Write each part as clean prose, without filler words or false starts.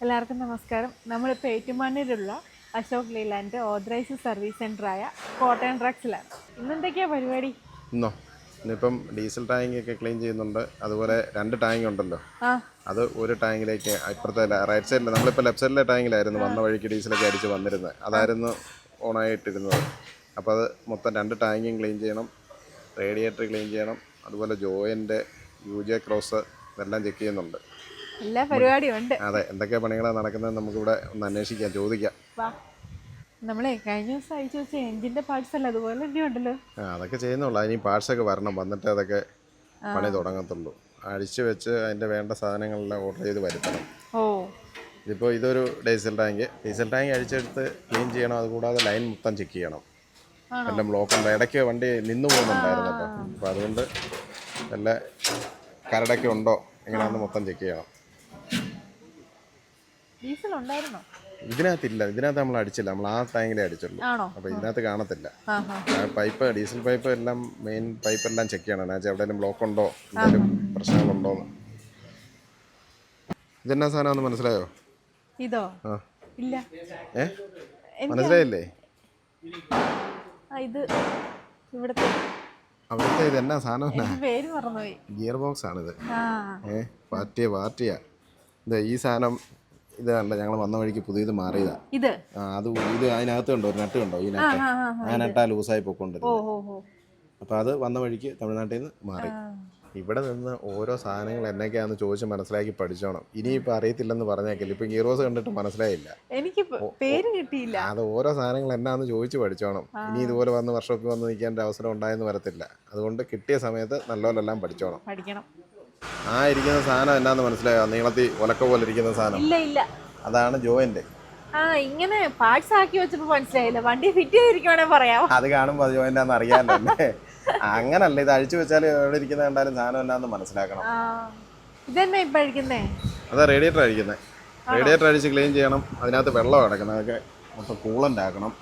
എല്ലാവർക്കും നമസ്കാരം. നമ്മളിപ്പോൾ ഏറ്റുമാനൂരുള്ള അശോക് ലീലാൻഡ് ഓതറൈസ്ഡ് സർവീസ് സെൻ്ററായ കോട്ടയം ട്രക്സിലാണ്. ഇന്നെന്തൊക്കെയാണ് പരിപാടി? ഇന്നിപ്പം ഡീസൽ ടാങ്ക് ഒക്കെ ക്ലീൻ ചെയ്യുന്നുണ്ട്. അതുപോലെ 2 ടാങ്ക് ഉണ്ടല്ലോ, അത് ഒരു ടാങ്കിലേക്ക് ഇപ്പുറത്തെ റൈറ്റ് സൈഡിൽ, നമ്മളിപ്പോൾ ലെഫ്റ്റ് സൈഡിലെ ടാങ്കിലായിരുന്നു വന്ന വഴിക്ക് ഡീസലൊക്കെ അടിച്ച് വന്നിരുന്നത്, അതായിരുന്നു ഓണായിട്ടിരുന്നത്. അപ്പോൾ അത് മൊത്തം 2 ടാങ്കും ക്ലീൻ ചെയ്യണം, റേഡിയേറ്റർ ക്ലീൻ ചെയ്യണം, അതുപോലെ ജോയിൻ്റ് UJ ക്രോസ് ഇതെല്ലാം ചെക്ക് ചെയ്യുന്നുണ്ട്. എല്ലാ പരിപാടിയും ഉണ്ട്. അതെ, എന്തൊക്കെ പണികളാണ് നടക്കുന്നത് നമുക്കിവിടെ ഒന്ന് അന്വേഷിക്കാം, ചോദിക്കാം. നമ്മളെ കഴിഞ്ഞ ദിവസം അയച്ചു വെച്ച എഞ്ചിൻ്റെ പാർട്സ് അല്ല അതുപോലെ തന്നെ ഉണ്ടല്ലോ. അതൊക്കെ ചെയ്യുന്നുള്ളൂ. അതിന് പാർട്സൊക്കെ വരണം, വന്നിട്ട് അതൊക്കെ പണി തുടങ്ങത്തുള്ളൂ. അഴിച്ചു വെച്ച് അതിൻ്റെ വേണ്ട സാധനങ്ങളെല്ലാം ഓർഡർ ചെയ്ത് വരുത്തണം. ഇതിപ്പോൾ ഇതൊരു ഡീസൽ ടാങ്ക് അഴിച്ചെടുത്ത് ക്ലീൻ ചെയ്യണം. അതുകൂടാതെ ലൈൻ മൊത്തം ചെക്ക് ചെയ്യണം. എല്ലാം ബ്ലോക്കുണ്ട്. ഇടയ്ക്ക് വണ്ടി നിന്നു പോകുന്നുണ്ടായിരുന്നല്ലോ, അപ്പോൾ അതുകൊണ്ട് വല്ല കരടൊക്കെ ഉണ്ടോ എങ്ങനെയാണെന്ന് മൊത്തം ചെക്ക് ചെയ്യണം. ഡീസൽ ഉണ്ടായിരുന്നോ? ഇതിനകത്തില്ല, ഇതിനകത്ത് നമ്മൾ അടിച്ചില്ല, നമ്മൾ ആ ടാങ്കിലേ അടിച്ചുള്ളൂ. അപ്പോൾ ഇതിനകത്ത് കാണത്തില്ല. പൈപ്പ്, ഡീസൽ പൈപ്പ് എല്ലാം, മെയിൻ പൈപ്പ് എല്ലാം ചെക്ക് ചെയ്യണം. എന്നുവെച്ചാൽ എവിടെയെങ്കിലും ബ്ലോക്ക് ഉണ്ടോ, എന്തെങ്കിലും പ്രശ്നങ്ങളുണ്ടോന്ന്. ഇതെന്നാ സാധനം മനസ്സിലായോ? ഇതോ? ഇല്ല. മനസ്സിലായില്ലേ? ഇത് ഇവിടുത്തെ അവിടുത്തെ ഇതെന്നാ സാധനം? പേര് മറന്നുപോയി. ഗിയർ ബോക്സ് ആണിത്. പാർട്ടിയാ ഇത്. ഈ സാധനം ഇതല്ല, ഞങ്ങൾ വന്ന വഴിക്ക് പുതിയത് മാറിയതാ ഇത്. ഇത് അതിനകത്ത് കണ്ടോ, ഒരു നട്ട് കണ്ടോ? ഈ നട്ട്, ആ നട്ടാ ലൂസായി പൊക്കൊണ്ടിരുന്നു. അപ്പോൾ അത് വന്ന വഴിക്ക് തമിഴ്നാട്ടിൽ നിന്ന് മാറി. ഇവിടെ നിന്ന് ഓരോ സാധനങ്ങൾ എന്നൊക്കെയാണെന്ന് ചോദിച്ച് മനസ്സിലാക്കി പഠിച്ചോണം. ഇനിയിപ്പോൾ അറിയത്തില്ലെന്ന് പറഞ്ഞേക്കില്ല. ഇപ്പം ഗിയർ ബോക്സ് കണ്ടിട്ട് മനസ്സിലായില്ല, എനിക്ക് പേര് കിട്ടിയില്ല. അത് ഓരോ സാധനങ്ങൾ എന്നാന്ന് ചോദിച്ച് പഠിച്ചോണം. ഇനി ഇതുപോലെ വന്ന് വർഷമൊക്കെ വന്ന് നിൽക്കേണ്ട അവസരം ഉണ്ടായെന്ന് വരത്തില്ല. അതുകൊണ്ട് കിട്ടിയ സമയത്ത് നല്ലപോലെല്ലാം പഠിക്കണം. ആ ഇരിക്കുന്ന സാധനം എന്നാന്ന് മനസ്സിലായോ? നീളത്തിൽ ഒലക്ക പോലെ ഇരിക്കുന്ന സാധനം, അതാണ് ജോയിന്റ്. ഇങ്ങനെ പാർട്സ് ആക്കി വെച്ചപ്പോ മനസ്സിലായില്ല. വണ്ടി ഫിറ്റ് ചെയ്തിരിക്കുവാണെ പറയാം. അത് കാണുമ്പോൾ അത് ജോയിന്റാന്ന് അറിയാമല്ലോ അല്ലേ? അങ്ങനല്ല, ഇത് അഴിച്ചു വെച്ചാൽ എവിടെ ഇരിക്കുന്ന കണ്ടാലും സാധനം എന്നാന്ന് മനസ്സിലാക്കണം. ഇതെന്നെ ഇപ്പൊ അഴിക്കുന്നേ? അതാ റേഡിയേറ്റർ അഴിക്കുന്നത്. റേഡിയേറ്റർ അഴിച്ച് ക്ലീൻ ചെയ്യണം. അതിനകത്ത് വെള്ളം കിടക്കണം, അതൊക്കെ മൊത്തം കൂളൻ്റ് ആക്കണം,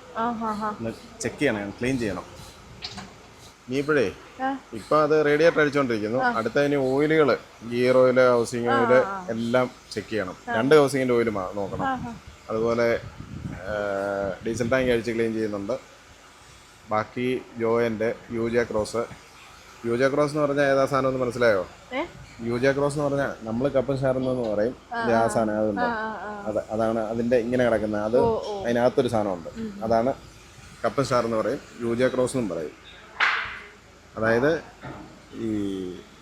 ചെക്ക് ചെയ്യണം, ക്ലീൻ ചെയ്യണം. നീ ഇപ്പോഴേ ഇപ്പം അത് റേഡിയേറ്റർ അടിച്ചുകൊണ്ടിരിക്കുന്നു. അടുത്ത ഇനി ഓയിലുകൾ, ഗിയർ ഓയില്, ഹൗസിംഗ് ഓയില് എല്ലാം ചെക്ക് ചെയ്യണം. 2 ഹൗസിങ്ങിൻ്റെ ഓയിൽ നോക്കണം. അതുപോലെ ഡീസൽ ടാങ്ക് അഴിച്ച് ക്ലീൻ ചെയ്യുന്നുണ്ട്. ബാക്കി ജോയിൻ്റ്, UJ ക്രോസ് എന്ന് പറഞ്ഞാൽ ഏതാ സാധനം ഒന്ന് മനസ്സിലായോ? UJ ക്രോസ് എന്ന് പറഞ്ഞാൽ നമ്മൾ കപ്പൻ ഷാർന്നെന്ന് പറയും. ആ സാധനം അതുണ്ട്, അതാണ് അതിൻ്റെ ഇങ്ങനെ കിടക്കുന്നത്. അത് അതിനകത്തൊരു സാധനമുണ്ട്, അതാണ് കപ്പൻ ഷാർ എന്ന് പറയും, UJ ക്രോസ് എന്നും പറയും. അതായത് ഈ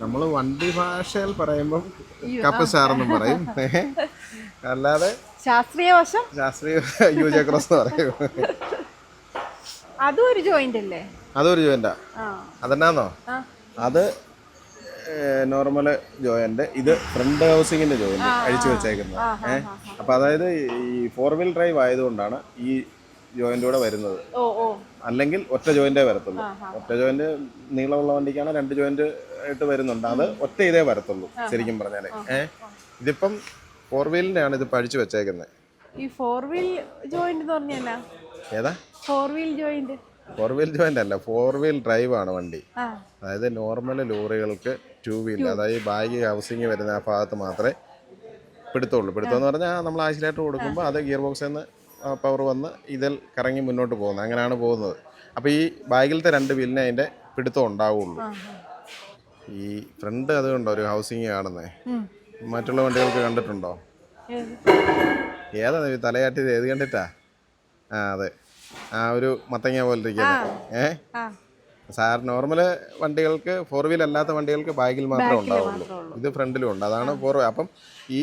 നമ്മൾ വണ്ടി ഭാഷയിൽ പറയുമ്പം കപ്പൻ ഷാർ എന്നും പറയും, അല്ലാതെ ശാസ്ത്രീയ UJ ക്രോസ് എന്ന് പറയും. അതൊരു ജോയിന്റ് അല്ലേ? അതൊരു ജോയിന്റാ. അതെന്നാന്നോ? അത് നോർമൽ ജോയിന്റ്. ഇത് ഫ്രണ്ട് ഹൗസിങ്ങിന്റെ ജോയിന്റ് അഴിച്ചു വെച്ചേക്കുന്നത്. അപ്പൊ അതായത് ഈ 4 വീൽ ഡ്രൈവ് ആയതുകൊണ്ടാണ് ഈ ജോയിന്റ് കൂടെ വരുന്നത്. അല്ലെങ്കിൽ ഒറ്റ ജോയിന്റേ വരത്തുള്ളൂ. ഒറ്റ ജോയിന്റ് നീളമുള്ള വണ്ടിക്കാണ് 2 ജോയിന്റ് ആയിട്ട് വരുന്നുണ്ട്. അത് ഒറ്റ ഇതേ വരത്തുള്ളൂ ശരിക്കും പറഞ്ഞാല്. ഇതിപ്പം 4 വീലിന്റെ ആണ് ഇത് അഴിച്ചു വെച്ചേക്കുന്നത്. ഈ 4 വീൽ ജോയിന്റ് എന്ന് പറഞ്ഞാ ഏതാ? 4 വീൽ ജോയിന്റ് അല്ല, 4 വീൽ ഡ്രൈവ് ആണ് വണ്ടി. അതായത് നോർമൽ ലോറികൾക്ക് 2 വീൽ, അതായത് ബാഗ് ഹൗസിങ് വരുന്ന ആ ഭാഗത്ത് മാത്രമേ പിടുത്തമുള്ളൂ. പിടുത്തം എന്ന് പറഞ്ഞാൽ നമ്മൾ ആക്സിലേറ്റർ കൊടുക്കുമ്പോൾ അത് ഗിയർ ബോക്സിൽ നിന്ന് പവർ വന്ന് ഇതിൽ കറങ്ങി മുന്നോട്ട് പോകുന്നത്, അങ്ങനെയാണ് പോകുന്നത്. അപ്പോൾ ഈ ബാഗിലത്തെ 2 വീലിനെ അതിൻ്റെ പിടുത്തം ഉണ്ടാവുള്ളൂ. ഈ ഫ്രണ്ട് അതുകൊണ്ടോ ഒരു ഹൗസിങ് കാണുന്നേ, മറ്റുള്ള വണ്ടികൾക്ക് കണ്ടിട്ടുണ്ടോ? ഏതാ തലയാട്ടിയത്? ഏത് കണ്ടിട്ടാ? അതെ, ആ ഒരു മത്തങ്ങ പോലെ ഇരിക്കുന്നത്. നോർമൽ വണ്ടികൾക്ക് 4 വീൽ അല്ലാത്ത വണ്ടികൾക്ക് ബാഗിൽ മാത്രമേ ഉണ്ടാവുള്ളൂ. ഇത് ഫ്രണ്ടിലും ഉണ്ട്, അതാണ് 4 വീൽ. അപ്പം ഈ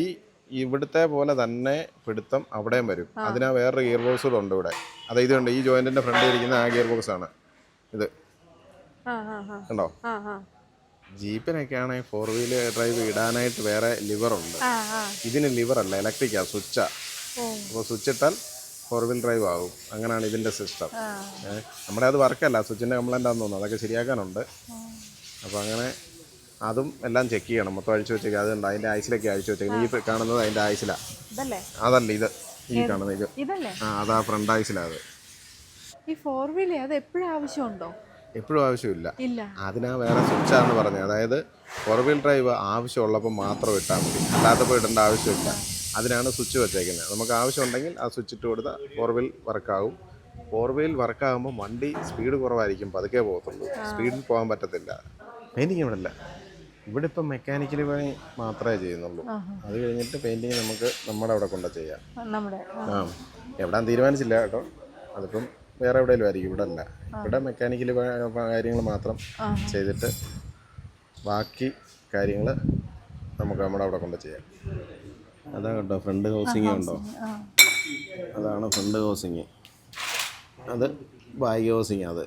ഇവിടുത്തെ പോലെ തന്നെ പിടുത്തം അവിടെയും വരും. അതിനാ വേറൊരു ഗിയർ ബോക്സ് കൂടെ ഉണ്ട് ഇവിടെ. അത് ഇതുണ്ട്, ഈ ജോയിന്റിന്റെ ഫ്രണ്ടിൽ ഇരിക്കുന്ന ആ ഗിയർ ബോക്സ് ആണ് ഇത്. കണ്ടോ? ജീപ്പിനൊക്കെ ആണെങ്കിൽ 4 വീൽ ഡ്രൈവ് ഇടാനായിട്ട് വേറെ ലിവർ ഉണ്ട്. ഇതിന് ലിവർ അല്ല, ഇലക്ട്രിക്കാ, സ്വിച്ചാ. അപ്പോൾ സ്വിച്ച് ഇട്ടാൽ 4 വീൽ ഡ്രൈവ് ആകും. അങ്ങനെയാണ് ഇതിൻ്റെ സിസ്റ്റം. നമ്മുടെ അത് വർക്കല്ല, സ്വിച്ചിൻ്റെ കംപ്ലൈൻ്റ് ആണെന്ന് തോന്നുന്നു, അതൊക്കെ ശരിയാക്കാനുണ്ട്. അപ്പോൾ അങ്ങനെ അതും എല്ലാം ചെക്ക് ചെയ്യണം. മൊത്തം അഴിച്ചു വെച്ചേക്കുക. അതുണ്ട്, അതിൻ്റെ ആഴ്ചയിലൊക്കെ അഴിച്ചു വെച്ചേക്കുന്നത്. ഈ കാണുന്നത് അതിൻ്റെ ആഴ്ചയിലാണ്. അതല്ല, ഇത് ഈ കാണുന്നത് ഇത്. അതാ ഫ്രണ്ട് ആഴ്ചയിലാണ്. അത് ഈ 4 വീൽ അത് എപ്പോഴും ആവശ്യമുണ്ടോ? എപ്പോഴും ആവശ്യമില്ല. അതിനാ വേറെ സ്വിച്ചാന്ന് പറഞ്ഞത്. അതായത് 4 വീൽ ഡ്രൈവ് ആവശ്യമുള്ളപ്പോൾ മാത്രം ഇട്ടാൽ മതി, അല്ലാത്തപ്പോൾ ഇടേണ്ട ആവശ്യമില്ല. അതിനാണ് സ്വിച്ച് വെച്ചേക്കുന്നത്. നമുക്ക് ആവശ്യമുണ്ടെങ്കിൽ ആ സ്വിച്ച് ഇട്ട് കൊടുത്താൽ 4 വീൽ വർക്കാവും. 4 വീൽ വർക്കാകുമ്പോൾ വണ്ടി സ്പീഡ് കുറവായിരിക്കും, പതുക്കെ പോകത്തുള്ളൂ, സ്പീഡിൽ പോകാൻ പറ്റത്തില്ല. പെയിൻറ്റിങ് ഇവിടെ ഇല്ല, ഇവിടെ ഇപ്പം മെക്കാനിക്കലി പണി മാത്രമേ ചെയ്യുന്നുള്ളൂ. അത് കഴിഞ്ഞിട്ട് പെയിൻറ്റിങ് നമുക്ക് നമ്മുടെ അവിടെ കൊണ്ട് ചെയ്യാം. എവിടാൻ തീരുമാനിച്ചില്ല കേട്ടോ, അതിപ്പം വേറെ എവിടെയെങ്കിലും ആയിരിക്കും, ഇവിടെ അല്ല. ഇവിടെ മെക്കാനിക്കലി കാര്യങ്ങൾ മാത്രം ചെയ്തിട്ട് ബാക്കി കാര്യങ്ങൾ നമുക്ക് നമ്മുടെ അവിടെ കൊണ്ട് ചെയ്യാം. അതാ കേട്ടോ ഫ്രണ്ട് ഹൗസിങ് ഉണ്ടോ, അതാണ് ഫ്രണ്ട് ഹൗസിങ്, അത് ബാക്ക് ഹൗസിങ്. അത്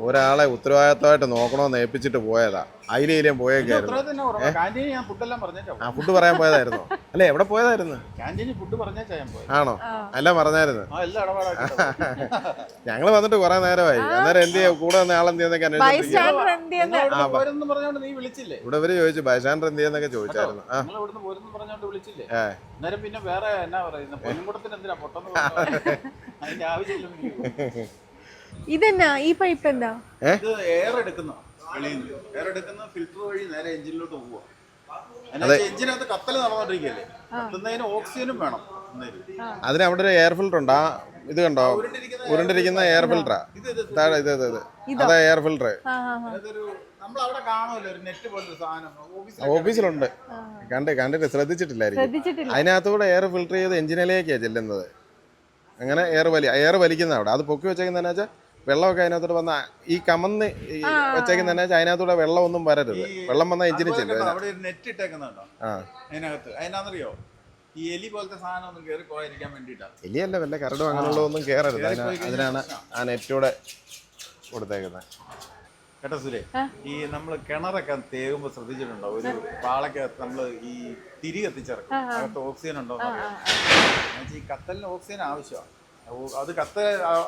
ഒരാളെ ഉത്തരവാദിത്തമായിട്ട് നോക്കണമെന്ന് ഏൽപ്പിച്ചിട്ട് പോയതാ, അതിലേലും പോയേക്കായിരുന്നു. ആ ഫുഡ് പറയാൻ പോയതായിരുന്നോ? അല്ലെ എവിടെ പോയതായിരുന്നു? ആണോ? എല്ലാം പറഞ്ഞായിരുന്നു. ഞങ്ങള് വന്നിട്ട് കുറെ നേരമായി. അന്നേരം എന്ത് ചെയ്യാ കൂടെ വന്ന ആളെന്ത് ചെയ്യുന്നൊക്കെ ഇവിടെ ഇവര് ചോദിച്ചു ബൈസ്റ്റാൻഡർ എന്ത് ചെയ്യുന്നൊക്കെ ചോദിച്ചായിരുന്നു. ഇതെന്നാ ഈ പൈപ്പ് എന്താ? ഇത് എയർ എടുക്കുന്ന ഫിൽറ്റർ വഴി നേരെ എഞ്ചിനിലോട്ട് പോവുക. എഞ്ചിനകത്ത് കത്തല് നടന്നോണ്ടിരിക്കല്ലേ, കത്തുന്നതിന് ഓക്സിജനും വേണം. അതിന് അവിടെ ഒരു എയർ ഫിൽറ്റർ ഉണ്ട്. ആ ഇത് കണ്ടോ, ഉരുണ്ടിരിക്കുന്ന എയർ ഫിൽറ്ററാ. താഴെ ഇത് അതാ എയർ ഫിൽറ്റർ. നമ്മളവിടെ കാണുമല്ലോ ഒരു നെറ്റ് പോലൊരു സാധനം ഓഫീസിലുണ്ട്. കണ്ടിട്ട് ശ്രദ്ധിച്ചിട്ടില്ലായിരിക്കും. അതിനകത്തൂടെ എയർ ഫിൽറ്റർ ചെയ്ത് എഞ്ചിനിലേക്കാണ് ചെല്ലുന്നത്. അങ്ങനെ എയർ വലിക്കുന്ന അവിടെ അത് പൊക്കി വെച്ചേക്കുന്നതെന്ന് വെച്ചാൽ വെള്ളമൊക്കെ അതിനകത്തോട്ട് വന്ന ഈ കമന്ന് വെച്ചേക്കുന്നതെന്ന് വെച്ചാൽ അതിനകത്തൂടെ വെള്ളം ഒന്നും വരരുത്. വെള്ളം വന്നാൽ എഞ്ചിന് ചെല്ലും. അവിടെ ഒരു നെറ്റ് ഇട്ടേക്കുന്നുണ്ടോ അതിനകത്ത്? അതിനകത്തറിയോ ഈ എലി പോലത്തെ സാധനം ഒന്നും കയറി പോയിരിക്കാൻ വേണ്ടിയിട്ടാണ്. എലിയല്ല, വല്ല കരടും അങ്ങനെയുള്ളതൊന്നും കയറരുത്. അതിനാണ് ആ നെറ്റൂടെ കൊടുത്തേക്കുന്നത്. കേട്ടോ സുരേ, ഈ നമ്മൾ കിണറൊക്കെ തേകുമ്പോൾ ശ്രദ്ധിച്ചിട്ടുണ്ടോ, ഒരു പാളക്കകത്ത് നമ്മൾ ഈ തിരി കത്തിച്ചിറക്കും, അകത്ത് ഓക്സിജൻ ഉണ്ടോ ഈ കത്തലിന് ഓക്സിജൻ ആവശ്യമാണ്. അത്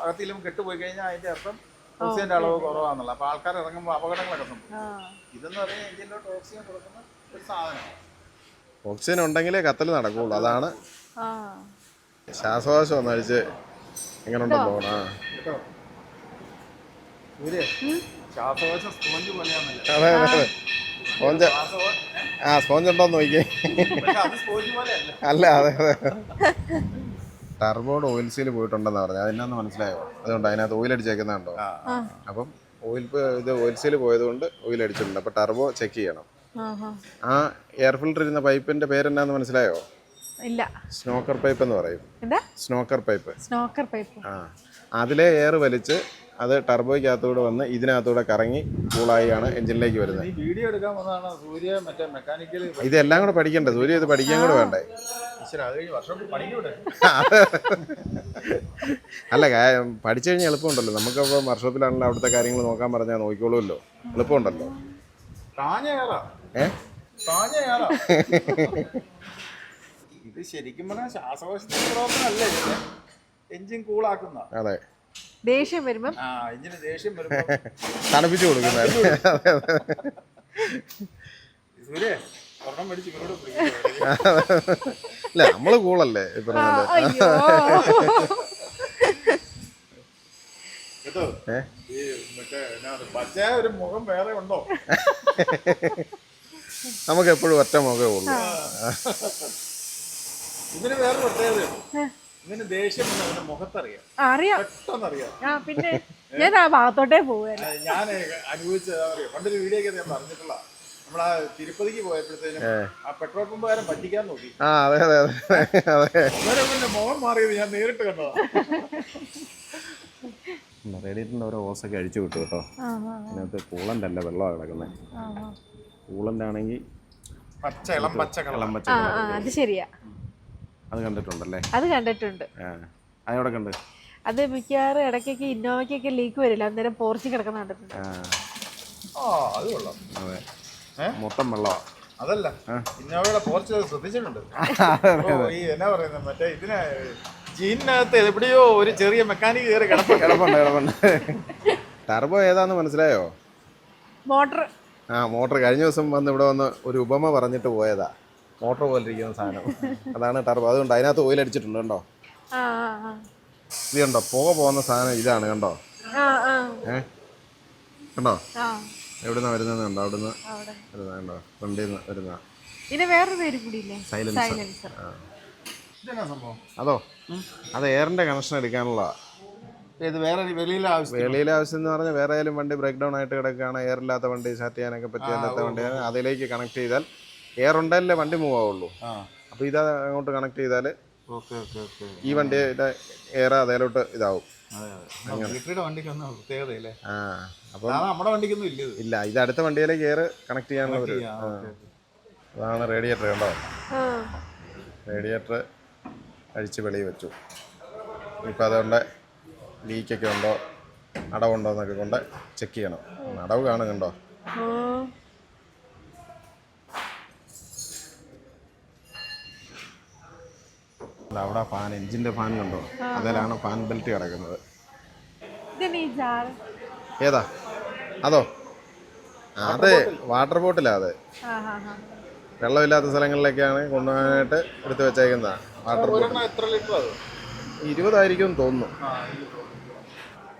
അകത്തിലും കെട്ടുപോയി കഴിഞ്ഞാൽ അതിന്റെ അർത്ഥം ഓക്സിജന്റെ അളവ് കുറവാന്നുള്ള. അപ്പൊ ആൾക്കാർ ഇറങ്ങുമ്പോൾ അപകടങ്ങളൊക്കെ സംഭവിക്കും. ഇതെന്ന് പറഞ്ഞാൽ എഞ്ചിനിലോട്ട് ഓക്സിജൻ കൊടുക്കുന്ന ഒരു സാധനമാണ്. ഓക്സിജൻ ഉണ്ടെങ്കിലേ കത്തൽ നടക്കുള്ളൂ. അതാണ്. ശ്വാസകോശം ഒന്ന് അഴിച്ച് എങ്ങനെ ഉണ്ടല്ലോ ശ്വാസകോശം സ്പോഞ്ച് പോലെയാണല്ലോ. അതെ അതെ, സ്പോഞ്ച്. ആ സ്പോഞ്ച് ഉണ്ടോന്ന് നോക്കിയേ. അല്ല, അതെ അതെ. ടർബോയുടെ ഓയിൽ സീൽ പോയിട്ടുണ്ടെന്ന് പറഞ്ഞു. അതിനാന്ന് മനസ്സിലായോ? അതുകൊണ്ട് അതിനകത്ത് ഓയിൽ അടിച്ചേക്കുന്നുണ്ടോ? അപ്പം ഓയിൽ സീൽ പോയതുകൊണ്ട് ഓയിൽ അടിച്ചിട്ടുണ്ട്. അപ്പൊ ടർബോ ചെക്ക് ചെയ്യണം. ആ എയർ ഫിൽറ്റർ ഇരുന്ന പൈപ്പിന്റെ പേരെന്നാന്ന് മനസ്സിലായോ? ഇല്ല. സ്നോക്കർ പൈപ്പ് എന്ന് പറയും. സ്നോക്കർ പൈപ്പ്. ആ, അതിലെ എയർ വലിച്ച് അത് ടർബോയ്ക്കകത്തൂടെ വന്ന് ഇതിനകത്തൂടെ കറങ്ങി കൂളായിയാണ് എഞ്ചിനിലേക്ക് വരുന്നത്. ഇതെല്ലാം കൂടെ പഠിക്കണ്ടേ സൂര്യ? ഇത് പഠിക്കാൻ കൂടെ വേണ്ടേ? അല്ല, പഠിച്ചു കഴിഞ്ഞാൽ എളുപ്പമുണ്ടല്ലോ. നമുക്കപ്പോൾ വർക്ക്ഷോപ്പിലാണല്ലോ അവിടുത്തെ കാര്യങ്ങൾ നോക്കാൻ പറഞ്ഞാൽ നോക്കിക്കോളൂല്ലോ. എളുപ്പമുണ്ടല്ലോ. ഇത് ശരിക്കും പറഞ്ഞാൽ ശ്വാസകോശത്തിന്റെ പ്രവർത്തനമല്ലേ, എഞ്ചിൻ കൂളാക്കുന്ന. അതെ, ദേഷ്യം വരുമ്പോ എഞ്ചിന് ദേഷ്യം വരുമ്പോ തണുപ്പിച്ചു കൊടുക്കുന്നത്. അല്ല, നമ്മള് കൂളല്ലേ ഇപ്പൊ. ഒരു മുഖം വേറെ ഉണ്ടോ? നമുക്ക് എപ്പോഴും ഒറ്റ മുഖമേ ഉള്ളൂ. ഇതിന് വേറെ പ്രത്യേകത, ഇതിന് ദേഷ്യം മുഖത്തറിയാം, പെട്ടെന്നറിയാം. പിന്നെ ഞാൻ ആ ഭാഗത്തോട്ടേ പോവാ. ഞാൻ അനുഭവിച്ചത് പണ്ടൊരു വീഡിയോ ഒക്കെ ഞാൻ പറഞ്ഞിട്ടുള്ള, നമ്മളാ തിരുപ്പതിക്ക് പോയപ്പോഴത്തേനും ആ പെട്രോൾ പമ്പുകാരൻ പറ്റിക്കാൻ നോക്കി. മുഖം മാറിയത് ഞാൻ നേരിട്ട് കണ്ടതാ. റേഡിയേറ്ററിന്റെ ഓരോ ഓസൊക്കെ അഴിച്ചു വിട്ടു കേട്ടോ. അതിനകത്ത് കൂളന്റ് അല്ല, വെള്ളമാണ് കിടക്കുന്നത്. കൂളന്റ് ആണെങ്കിൽ ഇളം പച്ച. അത് ശരിയാ. അത് കണ്ടിട്ടുണ്ടല്ലേ? അത് കണ്ടിട്ടുണ്ട്. അതെവിടെ കണ്ട്? അത് മിക്കവാറും ഇടയ്ക്കൊക്കെ ഇന്നോവയ്ക്കൊക്കെ ലീക്ക് വരില്ല, അന്നേരം പോർച്ച് കിടക്കുന്ന കണ്ടിട്ടുണ്ട്. അതെ, മൊത്തം വെള്ളമാണ്. അതല്ല, ഇന്നോവയുടെ പോർച്ച് ശ്രദ്ധിച്ചിട്ടുണ്ട്. ഈ എന്നാ പറയുന്നത്, മറ്റേ ഇതിനെ ജീനിനകത്ത് എവിടെയോ ഒരു ചെറിയ മെക്കാനിക് കയറി കിടപ്പുണ്ട്. ടർബോ ഏതാന്ന് മനസ്സിലായോ? മോട്ടർ. മോട്ടർ. കഴിഞ്ഞ ദിവസം വന്ന് ഇവിടെ വന്ന് ഒരു ഉപമ പറഞ്ഞിട്ട് പോയതാ. മോട്ടർ പോലെ ഇരിക്കുന്ന സാധനം, അതാണ് ടർബോ. അതുകൊണ്ട് അതിനകത്ത് ഓയിൽ അടിച്ചിട്ടുണ്ട്. കണ്ടോ? ഇത് കണ്ടോ, പോകുന്ന സാധനം ഇതാണ്. കണ്ടോ? കണ്ടോ എവിടുന്നാ വരുന്നത്? കണ്ടോ? അവിടുന്ന് വരുന്ന, കണ്ടോ? ഫ്രണ്ടിൽ നിന്ന് വരുന്ന. ഇതിന് വേറൊരു പേര് കൂടിയില്ലേ? സൈലൻസർ. സൈലൻസർ. ഇതെന്നാ സംഭവം? അതോ അത് എയറിൻ്റെ കണക്ഷൻ എടുക്കാനുള്ളതാണ്. ഇത് വേറെ വെളിയിലെ ആവശ്യം. വെളിയിലെ ആവശ്യം എന്ന് പറഞ്ഞാൽ വേറെ ഏതെങ്കിലും വണ്ടി ബ്രേക്ക് ഡൗൺ ആയിട്ട് കിടക്കുകയാണ്, എയർ ഇല്ലാത്ത വണ്ടി സ്റ്റാർട്ട് ചെയ്യാനൊക്കെ പറ്റിയാത്ത വണ്ടിയാണ്, അതിലേക്ക് കണക്ട് ചെയ്താൽ എയർ ഉണ്ടെങ്കിലേ വണ്ടി മൂവ് ആവുള്ളൂ. അപ്പോൾ ഇത് അങ്ങോട്ട് കണക്ട് ചെയ്താൽ ഈ വണ്ടിയുടെ എയർ അതേലോട്ട് ഇതാവും. പ്രത്യേകതയില്ലേ? അപ്പം നമ്മുടെ വണ്ടിക്കൊന്നും ഇല്ല. ഇല്ല, ഇത് അടുത്ത വണ്ടിയിലേക്ക് എയർ കണക്ട് ചെയ്യാനുള്ള ഒരു അതാണ് റേഡിയേറ്റർ. കണ്ടോ, റേഡിയേറ്റർ അഴിച്ച് വെളിയിൽ വെച്ചു. ഇപ്പം അതുകൊണ്ട് ലീക്കൊക്കെ ഉണ്ടോ അടവുണ്ടോ എന്നൊക്കെ കൊണ്ട് ചെക്ക് ചെയ്യണം. അടവ് കാണുന്നുണ്ടോ? അവിടെ ഫാൻ, എഞ്ചിൻ്റെ ഫാൻ കണ്ടോ, അതിലാണ് ഫാൻ ബെൽറ്റ് കിടക്കുന്നത്. ഏതാ അതോ? അത് വാട്ടർ ബോട്ടിലാ. അത് വെള്ളമില്ലാത്ത സ്ഥലങ്ങളിലേക്കാണ് കൊണ്ടുപോകാനായിട്ട് എടുത്ത് വെച്ചേക്കുന്നതാണ്. വാട്ടർ ബോട്ടിൽ എത്ര ലിറ്റർ? 20 ആയിരിക്കും തോന്നുന്നു.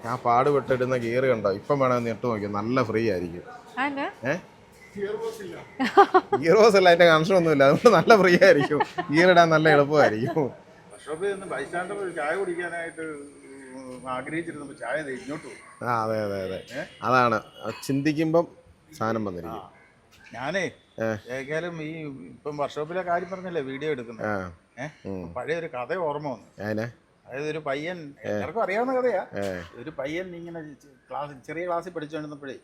ഞാൻ പാടുപെട്ടിടുന്ന ഗിയർ കണ്ടോ, ഇപ്പം വേണമെന്ന് ഇട്ട് നോക്കി, നല്ല ഫ്രീ ആയിരിക്കും. ഗിയർ ബോക്സ് അല്ല, അതിന്റെ കണക്ഷൻ ഒന്നുമില്ല, അതുകൊണ്ട് നല്ല ഫ്രീ ആയിരിക്കും. ഗിയർ ഇടാൻ നല്ല എളുപ്പമായിരിക്കും. ചായ കുടിക്കാനായിട്ട് ആഗ്രഹിച്ചിരുന്നപ്പോൾ ചായ ഇങ്ങോട്ട് പോകും. അതെ അതെ അതെ, അതാണ് ചിന്തിക്കുമ്പം സാധനം വന്നിരിക്കും. ഞാനേ ഏതായാലും ഈ ഇപ്പം വർക്ക്ഷോപ്പിലെ കാര്യം പറഞ്ഞല്ലേ വീഡിയോ എടുക്കുന്നത്, പഴയ ഒരു കഥ ഓർമ്മ വന്നു. അതായത് ഒരു പയ്യൻ, എല്ലാവർക്കും അറിയാവുന്ന കഥയാ. ഒരു പയ്യൻ ഇങ്ങനെ ചെറിയ ക്ലാസ്സിൽ പഠിച്ചുകൊണ്ടിരുന്നപ്പോഴേ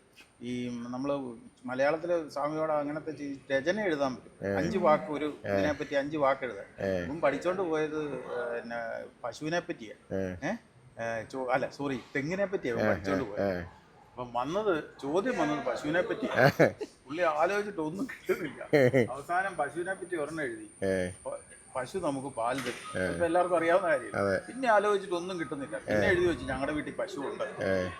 ഈ നമ്മൾ മലയാളത്തില് സ്വാമിയോട് അങ്ങനത്തെ രചന എഴുതാൻ പറ്റും. 5 വാക്ക്, ഒരു ഇതിനെ പറ്റി 5 വാക്ക് എഴുതാൻ. ഇപ്പം പഠിച്ചോണ്ട് പോയത് പിന്നെ പശുവിനെ പറ്റിയാ, അല്ല സോറി തെങ്ങിനെ പറ്റിയാ പഠിച്ചോണ്ട് പോയത്. അപ്പം ചോദ്യം വന്നത് പശുവിനെ പറ്റി. പുള്ളി ആലോചിച്ചിട്ട് ഒന്നും കിട്ടുന്നില്ല. അവസാനം പശുവിനെ പറ്റി ഒരെണ്ണം എഴുതി, പശു നമുക്ക് പാൽ തരും. ഇപ്പൊ എല്ലാവർക്കും അറിയാവുന്ന കാര്യം. പിന്നെ ആലോചിച്ചിട്ട് ഒന്നും കിട്ടുന്നില്ല. പിന്നെ എഴുതി വെച്ചു ഞങ്ങളുടെ വീട്ടിൽ പശു ഉണ്ട്.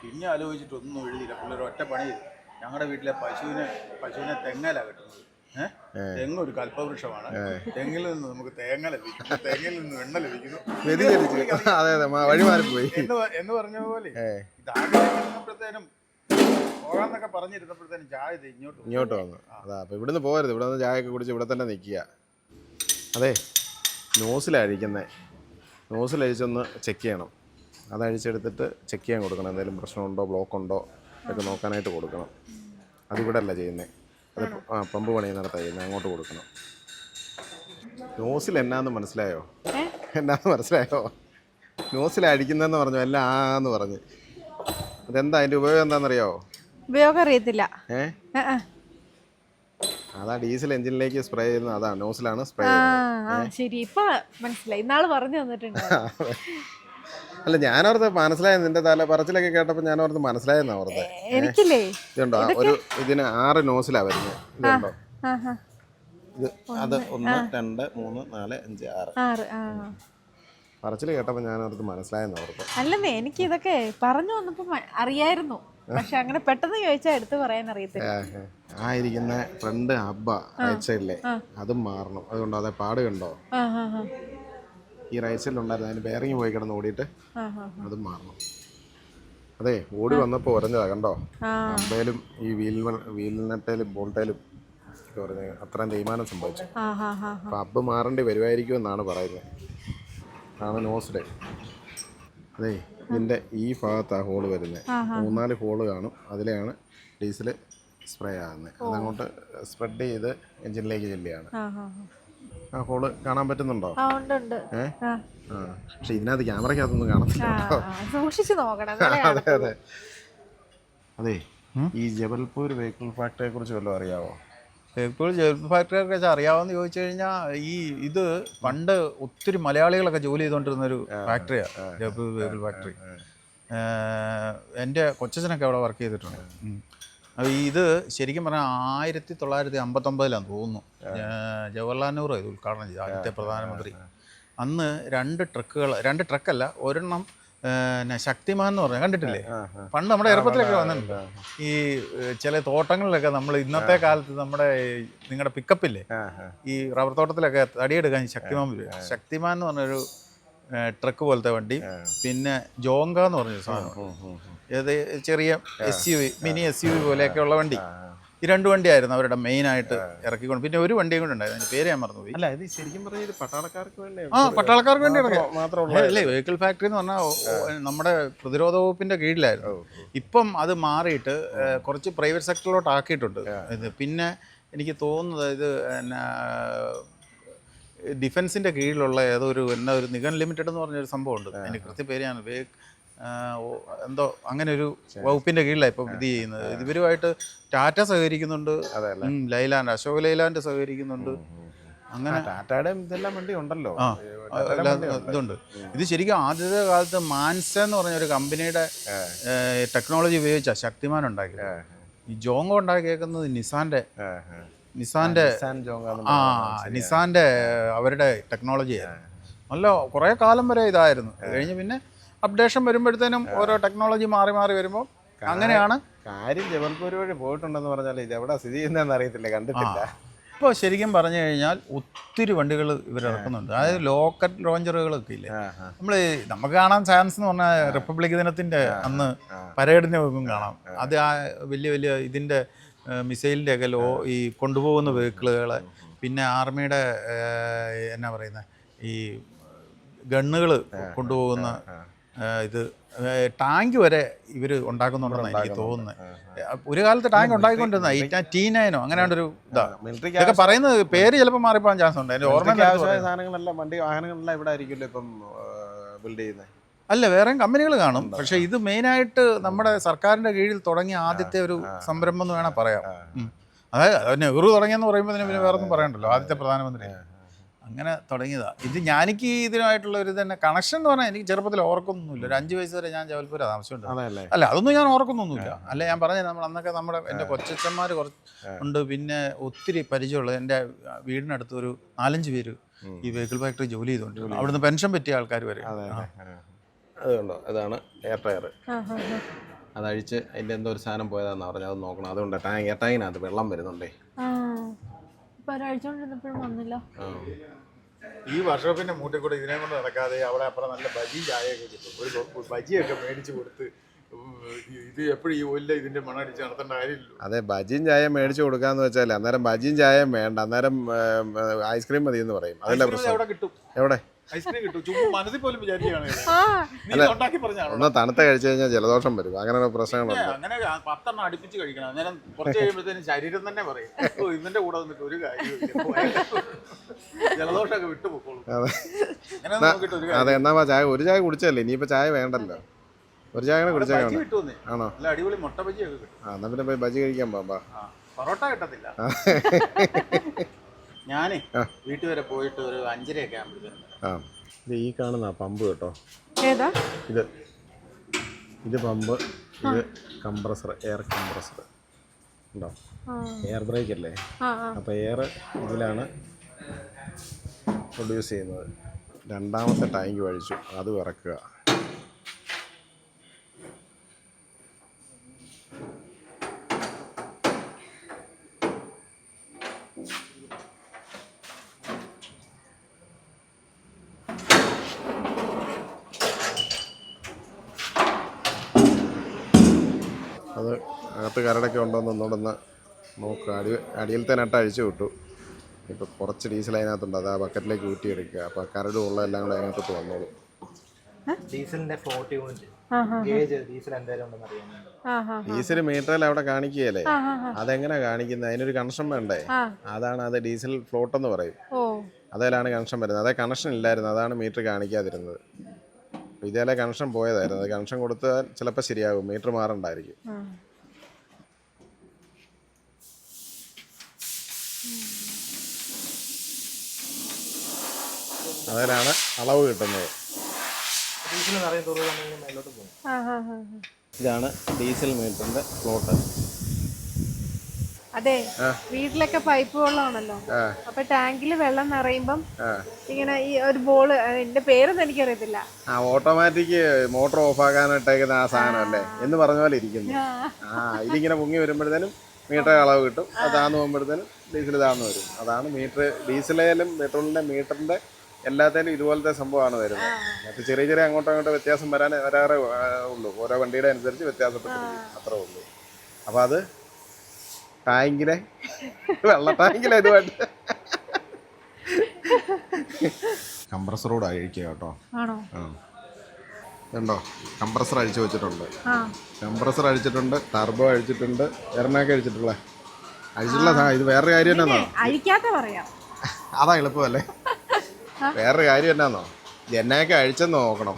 പിന്നെ ആലോചിച്ചിട്ട് ഒന്നും എഴുതിയില്ല. പുള്ളി ഒറ്റ പണി ചെയ്തു, ഞങ്ങളുടെ വീട്ടിലെ പശുവിനെ തെങ്ങല കിട്ടുന്നത്. തെങ്ങ് ഒരു കൽപ്പവൃക്ഷമാണ്. തെങ്ങിൽ നിന്ന് നമുക്ക് തേങ്ങ ലഭിക്കുന്നു, തെങ്ങിൽ നിന്ന് വെണ്ണ ലഭിക്കുന്നു എന്ന് പറഞ്ഞ പോലെ ഇതാഗ്രഹിച്ചപ്പോഴത്തേനും പോകാന്നൊക്കെ പറഞ്ഞിരുന്നപ്പോഴത്തേനും ചായ ഇങ്ങോട്ട് വന്നു. അതാ അപ്പൊ ഇവിടുന്ന് പോകരുത്, ഇവിടെ നിന്ന് ചായ ഒക്കെ കുടിച്ച് ഇവിടെ തന്നെ നിൽക്കുക. അതെ, നോസിലഴിക്കുന്നത്, നോസിലഴിച്ചൊന്ന് ചെക്ക് ചെയ്യണം. അതഴിച്ചെടുത്തിട്ട് ചെക്ക് ചെയ്യാൻ കൊടുക്കണം. എന്തെങ്കിലും പ്രശ്നമുണ്ടോ ബ്ലോക്ക് ഉണ്ടോ ഒക്കെ നോക്കാനായിട്ട് കൊടുക്കണം. അതിവിടെ അല്ല ചെയ്യുന്നത്, അത് പമ്പ് പണിയുന്നിടത്താണ് ചെയ്യുന്നത്, അങ്ങോട്ട് കൊടുക്കണം. നോസിൽ എന്നാന്ന് മനസ്സിലായോ? നോസിലഴിക്കുന്നതെന്ന് പറഞ്ഞു, എല്ലാം ആന്ന് പറഞ്ഞ്. അതെന്താ അതിൻ്റെ ഉപയോഗം എന്താണെന്നറിയാവോ? ഉപയോഗം അറിയത്തില്ല. അതാ ഡീസൽ എഞ്ചിനിലേക്ക് സ്പ്രേ ചെയ്യുന്നത്, അതാ നോസിലാണ് സ്പ്രേ ശരി, ഇപ്പൊ മനസ്സിലായി. ഇന്നാള് പറഞ്ഞു തന്നിട്ടുണ്ട്. അല്ല, ഞാനോർത്ത് മനസ്സിലായത്, നിന്റെ തല പറച്ചിലൊക്കെ കേട്ടപ്പോൾ ഞാനോർത്ത് മനസ്സിലായെന്നാ ഓർത്തെ. എനിക്കില്ലേ ഇതുണ്ടോ, ഒരു ഇതിന് 6 നോസിലാ വരുന്നത്. ഇതുണ്ടോ, ഇത് അത് 1 2 3 4 5 6. പറച്ചിൽ കേട്ടപ്പോൾ ഞാനോർത്ത് മനസ്സിലായെന്ന് ഓർത്ത്. അല്ലെന്നേ, എനിക്ക് ഇതൊക്കെ പറഞ്ഞു വന്നപ്പോ അറിയായിരുന്നു, പക്ഷെ അങ്ങനെ പെട്ടെന്ന് ചോദിച്ചാൽ എടുത്ത് പറയാൻ അറിയത്തില്ല. ഇരിക്കുന്ന ഫ്രണ്ട് ഹബ്ബ റൈറ്റ് സൈഡിലെ അതും മാറണം. അതുകൊണ്ടോ അതെ പാട് കണ്ടോ, ഈ റൈറ്റ് സൈഡിൽ ഉണ്ടായിരുന്നു, അതിന് ബെയറിങ് പോയി കിടന്ന് ഓടിയിട്ട് അതും മാറണം. അതെ, ഓടി വന്നപ്പോൾ ഉറഞ്ഞതാ കണ്ടോ. ഹബ്ബയിലും ഈ വീൽനട്ടയിലും ബോൾട്ടയിലും ഒക്കെ പറഞ്ഞ് അത്രയും തേയ്മാനം സംഭവിച്ചു. അപ്പം ഹബ്ബ് മാറേണ്ടി വരുമായിരിക്കും എന്നാണ് പറയുന്നത്. ആണ് നോസിലെ. അതെ, ഇതിൻ്റെ ഈ ഭാഗത്താണ് ഹോള് വരുന്നത്. 3-4 ഹോള് കാണും, അതിലെയാണ് ഡീസൽ സ്പ്രേ ആകുന്നത്. അതങ്ങോട്ട് സ്പ്രെഡ് ചെയ്ത് എഞ്ചിനിലേക്ക് ചെല്ലുകയാണ്. ആ ഹോള് കാണാൻ പറ്റുന്നുണ്ടോ? പക്ഷെ ഇതിനകത്ത് ക്യാമറയ്ക്കകത്തൊന്നും കാണത്തില്ല. അതെ അതെ അതെ. ഈ ജബൽപൂർ വെഹിക്കിൾ ഫാക്ടറിയെ കുറിച്ച് വല്ലതും അറിയാവോ? ജബൽപൂർ ഫാക്ടറിയെ കുറിച്ച് അറിയാമെന്ന് ചോദിച്ചു കഴിഞ്ഞാൽ, ഇത് പണ്ട് ഒത്തിരി മലയാളികളൊക്കെ ജോലി ചെയ്തുകൊണ്ടിരുന്നൊരു ഫാക്ടറിയാണ് ജബൽപൂർ വെഹിക്കിൾ ഫാക്ടറി. എൻ്റെ കൊച്ചച്ഛനൊക്കെ അവിടെ വർക്ക് ചെയ്തിട്ടുണ്ട്. അപ്പോൾ ഇത് ശരിക്കും പറഞ്ഞാൽ 1959 തോന്നുന്നു ജവഹർലാൽ നെഹ്റു ഇത് ഉദ്ഘാടനം ചെയ്തു, ആദ്യത്തെ പ്രധാനമന്ത്രി. അന്ന് 2 ട്രക്കല്ല, ഒരെണ്ണം ശക്തിമാൻ എന്ന് പറഞ്ഞാൽ കണ്ടിട്ടില്ലേ? പണ്ട് നമ്മുടെ എയർപോർട്ടിലൊക്കെ വന്നിട്ടുണ്ട്. ഈ ചില തോട്ടങ്ങളിലൊക്കെ നമ്മൾ ഇന്നത്തെ കാലത്ത് നിങ്ങളുടെ പിക്കപ്പില്ലേ, ഈ റബ്ബർ തോട്ടത്തിലൊക്കെ തടിയെടുക്കാൻ ശക്തിമാൻ വരും. ശക്തിമാൻ എന്ന് പറഞ്ഞൊരു ട്രക്ക് പോലത്തെ വണ്ടി, പിന്നെ ജോങ്ക എന്ന് പറഞ്ഞൊരു സാധനം, ഏത് ചെറിയ SUV, മിനി SUV പോലെയൊക്കെ ഉള്ള വണ്ടി. ഈ 2 വണ്ടിയായിരുന്നു അവരുടെ മെയിനായിട്ട് ഇറക്കിക്കൊണ്ട്. പിന്നെ ഒരു വണ്ടിയും കൂടെ ഉണ്ടായിരുന്നു, അതിൻ്റെ പേര് ഞാൻ മറന്നുപോയി. അല്ല ഇത് ശരിക്കും പറഞ്ഞാൽ ഇത് പട്ടാളക്കാർക്ക് വേണ്ടി പട്ടാളക്കാർക്ക് വേണ്ടി ഇറക്കി മാത്രമുള്ള അല്ലേ. വെഹിക്കിൾ ഫാക്ടറി എന്ന് പറഞ്ഞാൽ നമ്മുടെ പ്രതിരോധ വകുപ്പിൻ്റെ കീഴിലായിരുന്നു. ഇപ്പം അത് മാറിയിട്ട് കുറച്ച് പ്രൈവറ്റ് സെക്ടറിലോട്ട് ആക്കിയിട്ടുണ്ട് ഇത്. പിന്നെ എനിക്ക് തോന്നുന്നത് ഇത് എന്നാ ഡിഫൻസിൻ്റെ കീഴിലുള്ള ഏതോ ഒരു നിഗൻ ലിമിറ്റഡ് എന്ന് പറഞ്ഞൊരു സംഭവമുണ്ട്. അതിൻ്റെ കൃത്യ പേര് ഞാൻ എന്തോ അങ്ങനെ ഒരു വകുപ്പിൻ്റെ കീഴിലാണ് ഇപ്പം ഇത് ചെയ്യുന്നത്. ഇവരുമായിട്ട് ടാറ്റ സഹകരിക്കുന്നുണ്ട്, ലൈലാൻഡ്, അശോക് ലൈലാൻഡ് സഹകരിക്കുന്നുണ്ട്. അങ്ങനെ ടാറ്റയുടെ ഇതെല്ലാം വണ്ടി ഉണ്ടല്ലോ. ഇതുണ്ട്. ഇത് ശരിക്കും ആദ്യത്തെ കാലത്ത് മാൻസ എന്ന് പറഞ്ഞ ഒരു കമ്പനിയുടെ ടെക്നോളജി ഉപയോഗിച്ചാണ് ശക്തിമാൻ ഉണ്ടാക്കിയത്. ഈ ജോങ്ങോ ഉണ്ടാക്കിയേക്കുന്നത് നിസാന്റെ അവരുടെ ടെക്നോളജിയായിരുന്നു. നല്ല കുറേ കാലം വരെ ഇതായിരുന്നു. കഴിഞ്ഞ് പിന്നെ അപ്ഡേഷൻ വരുമ്പോഴത്തേനും ഓരോ ടെക്നോളജി മാറി മാറി വരുമ്പോൾ അങ്ങനെയാണ് കാര്യം. ജബൽപൂർ വഴി പോയിട്ടുണ്ടെന്ന് പറഞ്ഞാൽ ഇത് എവിടെ സ്ഥിതി ചെയ്യുന്നതെന്ന് അറിയത്തില്ല, കണ്ടിട്ടില്ല. ഇപ്പോൾ ശരിക്കും പറഞ്ഞു കഴിഞ്ഞാൽ ഒത്തിരി വണ്ടികൾ ഇവരിറക്കുന്നുണ്ട്. അതായത് ലോക്കൽ ലോഞ്ചറുകളൊക്കെ ഇല്ലേ, നമുക്ക് കാണാൻ ചാൻസ് എന്ന് പറഞ്ഞാൽ റിപ്പബ്ലിക് ദിനത്തിൻ്റെ അന്ന് പരേഡിന് വെക്കും കാണാം. അത് ആ വലിയ വലിയ ഇതിൻ്റെ മിസൈലിൻ്റെ ഒക്കെ ഈ കൊണ്ടുപോകുന്ന വെഹിക്കിളുകൾ, പിന്നെ ആർമിയുടെ എന്നാ പറയുന്നത് ഈ ഗണ്ണുകൾ കൊണ്ടുപോകുന്ന ഇത്, ടാങ്ക് വരെ ഇവർ ഉണ്ടാക്കുന്നുണ്ടെന്നാണ് എനിക്ക് തോന്നുന്നത്. ഒരു കാലത്ത് ടാങ്ക് ഉണ്ടാക്കിക്കൊണ്ടിരുന്ന T9 അങ്ങനെയാണ്ടൊരു ഇതൊക്കെ പറയുന്നത് പേര് ചിലപ്പോൾ മാറിപ്പോകാൻ ചാൻസ് ഉണ്ട്. അതിൻ്റെ ഓർമ്മ സാധനങ്ങളെല്ലാം വണ്ടി വാഹനങ്ങളെല്ലാം ഇവിടെ ആയിരിക്കുമല്ലോ ഇപ്പം ബിൽഡ് ചെയ്യുന്നത്. അല്ല, വേറെയും കമ്പനികൾ കാണും. പക്ഷേ ഇത് മെയിനായിട്ട് നമ്മുടെ സർക്കാരിൻ്റെ കീഴിൽ തുടങ്ങിയ ആദ്യത്തെ ഒരു സംരംഭം എന്ന് വേണം പറയാം. അതായത് നെഹ്റു തുടങ്ങിയെന്ന് പറയുമ്പോൾ പിന്നെ വേറെ ഒന്നും പറയണ്ടല്ലോ, ആദ്യത്തെ പ്രധാനമന്ത്രി അങ്ങനെ തുടങ്ങിയതാണ്. എനിക്ക് ഇതിനായിട്ടുള്ള ഒരു തന്നെ കണക്ഷൻ എന്ന് പറഞ്ഞാൽ എനിക്ക് ചെറുപ്പത്തിൽ ഓർക്കൊന്നുമില്ല. ഒരു 5 വയസ്സ് വരെ ഞാൻ ജബൽപൂർ താമസിച്ചുണ്ട്. അല്ല, അതൊന്നും ഞാൻ ഓർക്കൊന്നൊന്നുമില്ല. അല്ല, ഞാൻ പറഞ്ഞത് അന്നൊക്കെ എൻ്റെ കൊച്ചന്മാർ കുറച്ച് ഉണ്ട്. പിന്നെ ഒത്തിരി പരിചയമുള്ളത് എൻ്റെ വീടിനടുത്ത് ഒരു 4-5 പേര് ഈ വെഹിക്കിൾ ഫാക്ടറി ജോലി ചെയ്തുകൊണ്ടിരുന്നു. അവിടുന്ന് പെൻഷൻ പറ്റിയ ആൾക്കാർ വരെ. അതുകൊണ്ടോ, അതാണ് എയർ ടയർ. അതഴിച്ച് അതിൻ്റെ എന്തോ ഒരു സാധനം പോയതാണെന്ന് പറഞ്ഞാൽ അത് നോക്കണം. അതുകൊണ്ട് എയർ ടാങ്കിനകത്ത് വെള്ളം വരുന്നുണ്ടേ. ഈ വർക്ക്ഷോപ്പിന്റെ മൂട്ടിൽ കൂടെ ഇതിനെ കൊണ്ട് നടക്കാതെ അവിടെ അപ്പുറം നല്ല ബജി ചായയൊക്കെ കിട്ടും. ഒരു ബജിയൊക്കെ മേടിച്ച് കൊടുത്ത് ഇത് എപ്പോഴും ഈ ഒല്ല ഇതിന്റെ മണടിച്ച് നടത്തേണ്ട കാര്യമില്ലല്ലോ. അതെ, ബജിയും ചായ മേടിച്ചു കൊടുക്കാന്ന് വെച്ചാൽ അന്നേരം ബജിയും ചായയും വേണ്ട, അന്നേരം ഐസ്ക്രീം മതി എന്ന് പറയും. അതല്ല പ്രശ്നം. എവിടെ കിട്ടും? എവിടെ ഐസ്ക്രീം കിട്ടും? ചുമ്മാ മനസ്സിൽ പോലും വിചാരിക്കുകയാണ്. ഒന്ന് തണുത്ത കഴിച്ചു കഴിഞ്ഞാൽ ജലദോഷം വരും. അങ്ങനെ പ്രശ്നങ്ങളുണ്ട്. അങ്ങനെ 10 എണ്ണം അടുപ്പിച്ച് കഴിക്കണം. അന്നേരം കുറച്ച് കഴിയുമ്പോഴത്തേനും ശരീരം തന്നെ പറയും ഇതിന്റെ കൂടെ വന്നിട്ട് ഒരു കാര്യം ജലദോഷമൊക്കെ വിട്ടുപോക്കോളൂ. അതെ, എന്നാ ചായ ഒരു ചായ കുടിച്ചല്ലേ, ഇനിയിപ്പോ ചായ വേണ്ടല്ലോ. ഒരു ചായ കുടിച്ചാൽ ആണോ? അടിപൊളി മുട്ട ബജിയൊക്കെ കിട്ടും. എന്നാ പിന്നെ പോയി ബജി കഴിക്കാൻ പോകാം. പൊറോട്ട കിട്ടത്തില്ല. ഞാനേ വീട്ടിൽ വരെ പോയിട്ട് ഒരു 5:30 ആകുമ്പോഴത്തേനും. ഇത് ഈ കാണുന്ന പമ്പ് കേട്ടോ. ഏതാ ഇത് പമ്പ്, ഇത് കംപ്രസർ, എയർ കംപ്രസർ ഉണ്ടോ? എയർ ബ്രേക്ക് അല്ലേ? അപ്പോൾ എയർ ഇതിലാണ് പ്രൊഡ്യൂസ് ചെയ്യുന്നത്. രണ്ടാമത്തെ ടാങ്ക് വഴിച്ചു, അത് ഇറക്കുക. അത് അകത്ത് കരടൊക്കെ ഉണ്ടോയെന്ന് ഒന്നുകൂടെ നോക്കുക. അടിയിലത്തെ നട്ട് അഴിച്ചു വിട്ടു. ഇപ്പോൾ കുറച്ച് ഡീസൽ അതിനകത്തുണ്ട്, അത് ആ ബക്കറ്റിലേക്ക് ഊറ്റിയെടുക്കുക. അപ്പോൾ കരട് ഉള്ളതെല്ലാം കൂടെ അതിനകത്ത് വന്നോളൂ. ഡീസലിന്റെ ഫ്ലോട്ട് യൂണിറ്റ് ഗേജ് ഡീസൽ എന്തായാലും ഉണ്ടെന്ന് അറിയാം. ഡീസൽ മീറ്ററിൽ അവിടെ കാണിക്കുകയല്ലേ, അതെങ്ങനെ കാണിക്കുന്നത്? അതിനൊരു കണക്ഷൻ വേണ്ടേ? അതാണ് അത് ഡീസൽ ഫ്ലോട്ട് എന്ന് പറയും. അതിലാണ് കണക്ഷൻ വരുന്നത്. അതേ കണക്ഷൻ ഇല്ലായിരുന്നു, അതാണ് മീറ്റർ കാണിക്കാതിരുന്നത്. ഇതേലെ കണക്ഷൻ പോയതായിരുന്നു. അത് കണക്ഷൻ കൊടുത്താൽ ചിലപ്പോൾ ശരിയാകും, മീറ്റർ മാറണ്ടായിരിക്കും. അതിലാണ് അളവ് കിട്ടുന്നത്. ഇതാണ് ഡീസൽ മീറ്ററിന്റെ ഫ്ലോട്ട്. അതെ, വീട്ടിലൊക്കെ പൈപ്പ് വെള്ളമാണല്ലോ. അപ്പൊ ടാങ്കിൽ വെള്ളം നിറയുമ്പം ഇങ്ങനെ ഈ ഒരു ബോള്, എന്റെ പേരൊന്നും എനിക്കറിയത്തില്ല. ഓട്ടോമാറ്റിക് മോട്ടോർ ഓഫ് ആക്കാനിട്ടേക്കുന്ന ആ സാധനം അല്ലേ എന്ന് പറഞ്ഞ പോലെ ഇരിക്കുന്നു. ഇതിങ്ങനെ പൊങ്ങി വരുമ്പോഴത്തേനും മീറ്റർ അളവ് കിട്ടും. അത് താന്നു പോകുമ്പോഴത്തേനും ഡീസൽ താന്നു വരും. അതാണ് മീറ്റർ. ഡീസലേലും പെട്രോളിന്റെ മീറ്ററിന്റെ എല്ലാത്തേലും ഇതുപോലത്തെ സംഭവമാണ് വരുന്നത്. മറ്റു ചെറിയ ചെറിയ അങ്ങോട്ടും ഇങ്ങോട്ടും വ്യത്യാസം വരാറേ ഉള്ളൂ. ഓരോ വണ്ടിയുടെ അനുസരിച്ച് വ്യത്യാസപ്പെട്ടിരിക്കും, അത്രേ ഉള്ളൂ. അപ്പോൾ അത് ടാങ്കിലെ വെള്ള ടാങ്കിലെ ഇതുമായിട്ട് കംപ്രസറോട് അഴിക്കുക കേട്ടോ. ആണോ? ആ ഇതുണ്ടോ, കംപ്രസർ അഴിച്ചു വെച്ചിട്ടുണ്ട്. ആ കംപ്രസർ അഴിച്ചിട്ടുണ്ട്, ടർബോ അഴിച്ചിട്ടുണ്ട്, എറണാക്കെ അഴിച്ചിട്ടുള്ള അഴിച്ചിട്ടുള്ള ഇത് വേറൊരു കാര്യം എന്നാന്നോ, അഴിക്കാത്ത പറയാം. അതാ എളുപ്പമല്ലേ. വേറൊരു കാര്യം എന്നാന്നോ, എണ്ണയൊക്കെ അഴിച്ചെന്ന് നോക്കണം.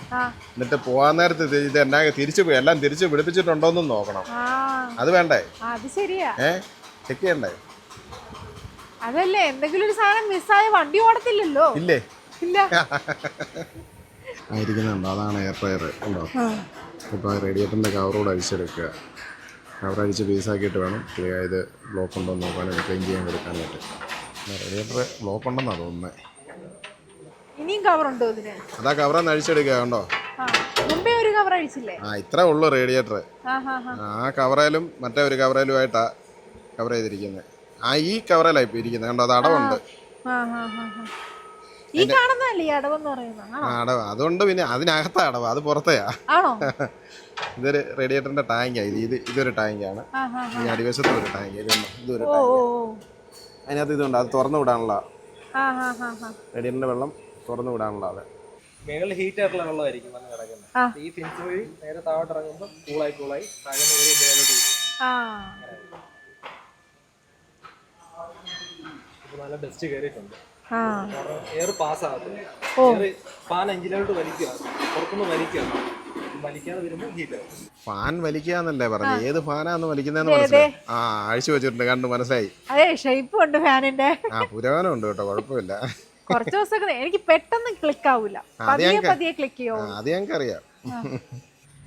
എന്നിട്ട് പോകാൻ നേരത്ത് ഇത് എണ്ണയൊക്കെ എല്ലാം തിരിച്ച് പിടിപ്പിച്ചിട്ടുണ്ടോന്നും നോക്കണം. അത് വേണ്ടേ? അത് ശരിയാ. ചെക്ക് ചെയ്യണ്ടേ? അതല്ലേ, എന്തെങ്കിലും ഒരു സാധനം മിസ്സായ വണ്ടി ഓടത്തില്ലല്ലോ. ഇല്ലേ? ഇല്ല. ആയിരിക്കുന്നുണ്ടോ, അതാണ് എയർ ഫ്രയർ ഉണ്ടോ. ഇപ്പോൾ റേഡിയേറ്ററിൻ്റെ കവറോട് അഴിച്ചെടുക്കുക. കവർ അഴിച്ച് പീസാക്കിയിട്ട് വേണം ഇത് ബ്ലോക്ക് ഉണ്ടോ എന്ന് നോക്കാനും ക്ലീൻ ചെയ്യാൻ കൊടുക്കാനായിട്ട്. റേഡിയേറ്റർ ബ്ലോക്ക് ഉണ്ടെന്നാണ് തോന്നുന്നത്. ഇനിയും കവർ ഉണ്ടോ ഇതിന്? അതാ കവറൊന്ന് അഴിച്ചെടുക്കുക കണ്ടോ. മുമ്പേ ഒരു കവർ അഴിച്ചില്ലേ? ഇത്രേ ഉള്ളൂ റേഡിയേറ്റർ. ആ കവറയിലും മറ്റേ ഒരു കവറയിലുമായിട്ടാ കവർ ചെയ്തിരിക്കുന്നത്. ഈ കവറയിലാണ് ഇപ്പോൾ ഇരിക്കുന്നത് കണ്ടോ, അത് അടവുണ്ട്. ഈ കാണുന്നതല്ലേ ഈ അടവെന്ന് പറയുന്നത്? അടവ് അതുകൊണ്ട് പിന്നെ അതിനകത്താ അടവ്, അത് പുറത്തെയാ. ആണോ? ഇതൊരു റേഡിയേറ്ററിന്റെ ടാങ്കാണ്. ഇതൊരു ടാങ്കാണ്. ഈ അടിവശത്ത് ഒരു ടാങ്ക്, ഇതൊരു ടാങ്ക്. അതിനകത്ത് ഇതുണ്ട്, അത് തുറന്നു വിടാനുള്ള റേഡിയേറ്ററിന്റെ വെള്ളം തുറന്നു വിടാനുള്ള. അത് മേളിൽ ഹീറ്റ് ആയിട്ടുള്ള വെള്ളമായിരിക്കും വന്ന് കിടക്കുന്നത്. ഈ ഫിൻസ് വഴി നേരെ താഴോട്ട് ഇറങ്ങുമ്പോൾ കൂളായി താഴെ നല്ല ഡസ്റ്റ് കയറിയിട്ടുണ്ട്. എയർ പാസ് ആകത്തില്ല. ഫാൻ എഞ്ചിനോട്ട് വലിക്കുക, പുറത്തുനിന്ന് വലിക്കുക, വലിക്കാതെ വരുമ്പോൾ ഹീറ്റ് ആവും. ഫാൻ വലിക്കാന്നല്ലേ പറഞ്ഞു, ഏത് ഫാനാന്ന് വലിക്കുന്നതെന്ന് മനസ്സിലായി. അഴിച്ചു വെച്ചിട്ടുണ്ട്, കണ്ടു മനസ്സിലായി. അതെ, ഷേപ്പ് ഉണ്ട് ഫാനിന്റെ. പുരോഗമനം ഉണ്ട് കേട്ടോ, കുഴപ്പമില്ല. കുറച്ച് ദിവസമൊക്കെ എനിക്ക് പെട്ടെന്ന് ക്ലിക്ക് ആവൂല, പതിയെ ക്ലിക്ക് ചെയ്യോ. അത് ഞങ്ങൾക്ക് അറിയാം.